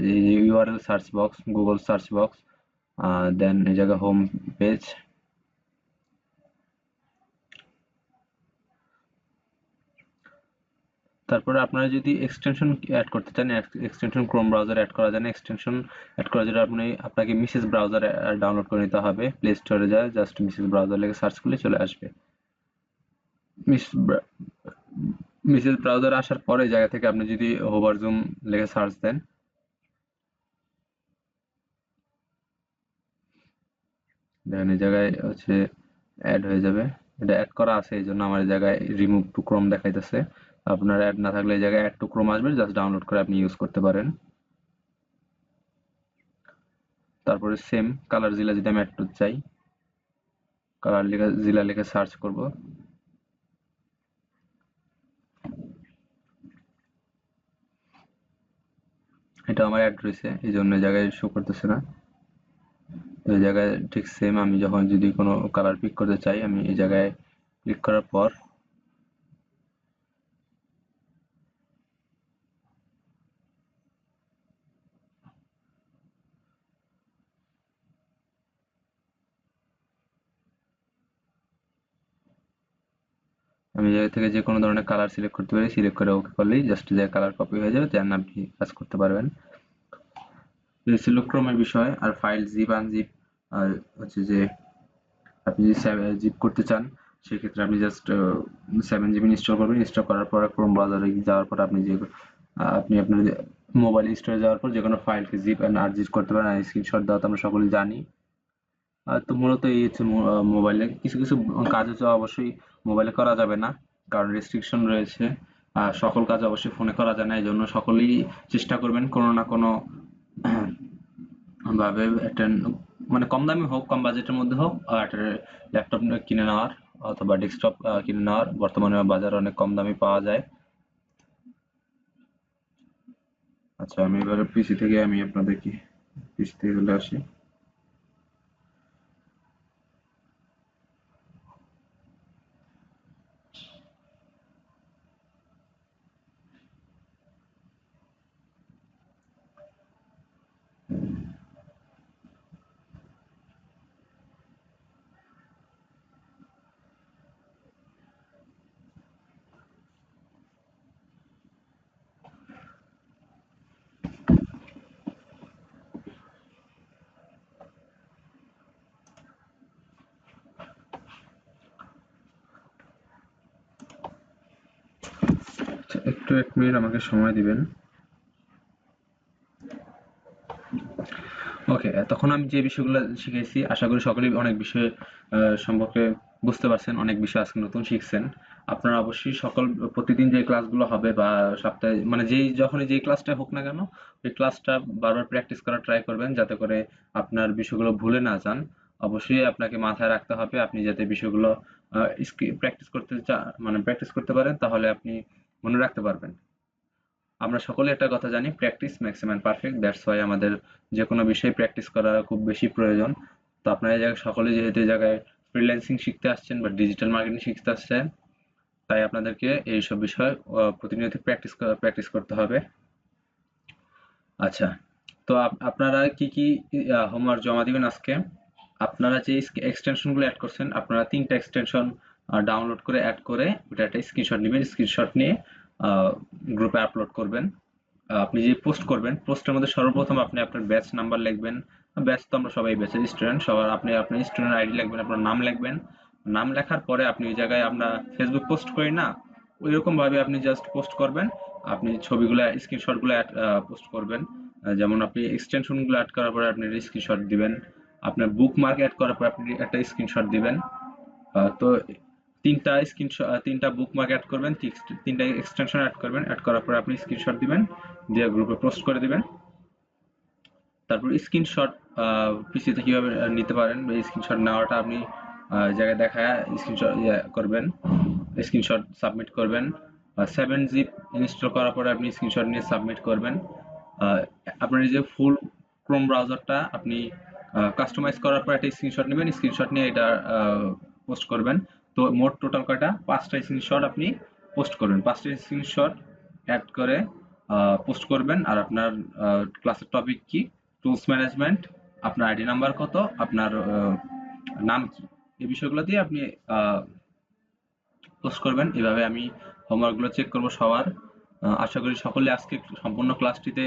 URL search box, Google search box, then এই জায়গায় হোম পেজ। তারপরে আপনারা যদি এক্সটেনশন অ্যাড করতে চান, এক্সটেনশন ক্রোম ব্রাউজার অ্যাড করা যায় না। এক্সটেনশন অ্যাড করার জন্য আপনাকে মিসেস ব্রাউজার ডাউনলোড করে নিতে হবে। প্লে স্টোরে যায় জাস্ট মিসেস ব্রাউজার লিখে সার্চ করলে চলে আসবে। মিসেস ব্রাউজার আসার পরে জায়গা থেকে আপনি যদি হোভার জুম লিখে সার্চ দেন, দেখেন এই জায়গায় হচ্ছে অ্যাড হয়ে যাবে। এটা অ্যাড করা আছে, এই জন্য আমার এই জায়গায় রিমুভ টু ক্রোম দেখাইতেছে। আপনার অ্যাড না থাকলে এই জায়গায় অ্যাড টু ক্রোম আসবে, জাস্ট ডাউনলোড করে আপনি ইউজ করতে পারেন। তারপরে সেম কালার জিলা যদি আমি অ্যাড করতে চাই, কালার জিলা লিখে সার্চ করব। এটা আমার অ্যাড রয়েছে, এই জন্য এই জায়গায় শো করতেছে না। এই জায়গায় ঠিক সেম আমি যখন যদি কোনো কালার পিক করতে চাই, আমি এই জায়গায় ক্লিক করার পর আমি এই জায়গা থেকে যে কোনো ধরনের কালার সিলেক্ট করতে পারি, সিলেক্ট করে ওকে করলেই জাস্ট যে কালার কপি হয়ে যাবে, দেন আপনি কাজ করতে পারবেন। এই ছিল ক্রোমের বিষয়। আর ফাইল জিপ আনজিপ, আর হচ্ছে যে আপনি যদি জিপ করতে চান, সেক্ষেত্রে আপনি জাস্ট 7 জিবি ইনস্টল করবেন। ইনস্টল করার পর ক্রোম ব্রাউজারে যাওয়ার পর আপনি যে আপনি আপনার মোবাইল স্টোরে যাওয়ার পর যে কোনো ফাইলকে জিপ অ্যান্ড আনজিপ করতে পারেন। আর স্ক্রিনশট দেওয়া তো আমরা সকলেই জানি। তো মূলত এই হচ্ছে মোবাইলে কিছু কিছু কাজ হচ্ছে অবশ্যই মোবাইলে করা যাবে না, কারণ রেস্ট্রিকশন রয়েছে। সকল কাজ অবশ্যই ফোনে করা যায় না, এই জন্য সকলেই চেষ্টা করবেন কোনো না কোনো ভাবে একটা, মানে কম দামি হোক, কম বাজেটের মধ্যে হোক, একটা ল্যাপটপ কিনে নেওয়ার অথবা ডেস্কটপ কিনে নেওয়ার। বর্তমানে বাজারে অনেক কম দামি পাওয়া যায়। আচ্ছা, আমি এবারে পিসি থেকে আমি আপনাদেরকে পিসি থেকে চলে আসি। আচ্ছা, একটু 1 মিনিট আমাকে সময় দিবেন। ওকে, তখন আমি যে বিষয়গুলো শিখেছি আশা করি সকলেই অনেক বিষয় সম্পর্কে বুঝতে পারছেন, অনেক বিষয় আজকে নতুন শিখছেন। আপনারা অবশ্যই প্রতিদিন যে ক্লাসগুলো হবে বা সপ্তাহে, মানে যখনই যেই ক্লাসটা হোক না কেন, ওই ক্লাসটা বারবার প্র্যাকটিস করার ট্রাই করবেন, যাতে করে আপনার বিষয়গুলো ভুলে না যান। অবশ্যই আপনাকে মাথায় রাখতে হবে, আপনি যাতে বিষয়গুলো প্র্যাকটিস মানে প্র্যাকটিস করতে পারেন, তাহলে আপনি মনে রাখতে পারবেন। আমরা সকলে একটা কথা জানি, practice makes a man perfect. That's why আমাদের যে কোনো বিষয়ে প্র্যাকটিস করা খুব বেশি প্রয়োজন। তো আপনারা এই জায়গায় সকলে যেহেতু এই জায়গায় ফ্রিল্যান্সিং শিখতে আসছেন বা ডিজিটাল মার্কেটিং শিখতে আসছেন, তাই আপনাদেরকে এইসব বিষয় প্রতিনিয়ত প্র্যাকটিস করতে হবে। আচ্ছা, তো আপনারা কি কি হোমওয়ার্ক জমা দিবেন আজকে? আপনারা যে এক্সটেনশনগুলো অ্যাড করছেন, আপনারা 3টা এক্সটেনশন ডাউনলোড করে অ্যাড করে ওটা একটা স্ক্রিনশট নেবেন। স্ক্রিনশট নিয়ে গ্রুপে আপলোড করবেন। আপনি যে পোস্ট করবেন, পোস্টের মধ্যে সর্বপ্রথম আপনি আপনার ব্যাচ নাম্বার লিখবেন। ব্যাচ তো আমরা সবাই ব্যাচের স্টুডেন্ট, সবার আপনি আপনার স্টুডেন্ট আইডি লিখবেন, আপনার নাম লিখবেন। নাম লেখার পরে আপনি ওই জায়গায় আমরা ফেসবুক পোস্ট করি না, ওইরকম ভাবে আপনি জাস্ট পোস্ট করবেন। আপনি ছবিগুলো স্ক্রিনশটগুলো পোস্ট করবেন। যেমন আপনি এক্সটেনশনগুলো অ্যাড করার পরে আপনি স্ক্রিনশট দিবেন। আপনার বুকমার্ক অ্যাড করার পর আপনি একটা স্ক্রিনশট দিবেন। তো 3টা বুকমার্ক অ্যাড করবেন, 3টা এক্সটেনশন অ্যাড করবেন, অ্যাড করার পর আপনি স্ক্রিনশট দিবেন, দিয়ে গ্রুপে পোস্ট করে দিবেন। তারপর স্ক্রিনশট পিসিতে কিভাবে নিতে পারেন, বা স্ক্রিনশট নেওয়াটা আপনি জায়গায় দেখায় স্ক্রিনশট করবেন, স্ক্রিনশট সাবমিট করবেন। 7 জিপ ইনস্টল করার পরে আপনি স্ক্রিনশট নিয়ে সাবমিট করবেন। আপনার এই যে ফুল ক্রোম ব্রাউজারটা আপনি কাস্টমাইজ করার পর একটা স্ক্রিনশট নেবেন, স্ক্রিনশট নিয়ে এটা পোস্ট করবেন। তো মোট টোটাল কয়টা? 5টা স্ক্রিনশট আপনি পোস্ট করবেন, 5টা স্ক্রিনশট অ্যাড করে পোস্ট করবেন। আর আপনার ক্লাসের টপিক কি, টুলস ম্যানেজমেন্ট, আপনার আইডি নাম্বার কত, আপনার নাম কি, এই বিষয়গুলো দিয়ে আপনি পোস্ট করবেন। এভাবে আমি হোমওয়ার্কগুলো চেক করব সবার। আশা করি সকলে আজকে সম্পূর্ণ ক্লাসটিতে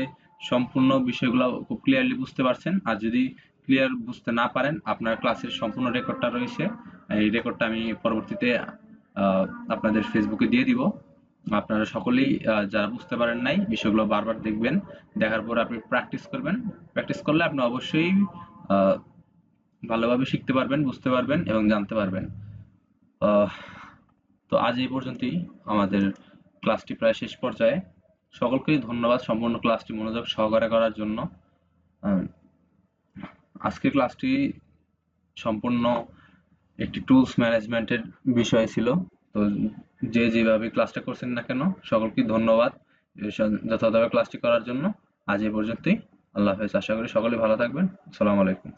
সম্পূর্ণ বিষয়গুলো খুব ক্লিয়ারলি বুঝতে পারছেন। আর যদি ক্লিয়ার বুঝতে না পারেন, আপনার ক্লাসের সম্পূর্ণ রেকর্ডটা রয়েছে, এই রেকর্ডটা আমি পরবর্তীতে আপনাদের ফেসবুকে দিয়ে দিব। আপনারা সকলেই যারা বুঝতে পারেন নাই বিষয়গুলো বারবার দেখবেন, দেখার পর আপনি প্র্যাকটিস করবেন। প্র্যাকটিস করলে আপনি অবশ্যই আহ, ভালোভাবে শিখতে পারবেন, বুঝতে পারবেন এবং জানতে পারবেন। আহ, তো আজ এই পর্যন্তই, আমাদের ক্লাসটি প্রায় শেষ পর্যায়ে। সকলকেই ধন্যবাদ সম্পূর্ণ ক্লাসটি মনোযোগ সহকারে করার জন্য। আহ, আজকের ক্লাসটি সম্পূর্ণ একটি টুলস ম্যানেজমেন্টের বিষয় ছিল। তো যে যেভাবে ক্লাসটা করছেন না কেন, সকলকে ধন্যবাদ যথাযথভাবে ক্লাসটি করার জন্য। আজ এই পর্যন্তই। আল্লাহ হাফেজ। আশা করি সকলে ভালো থাকবেন। আসসালামু আলাইকুম।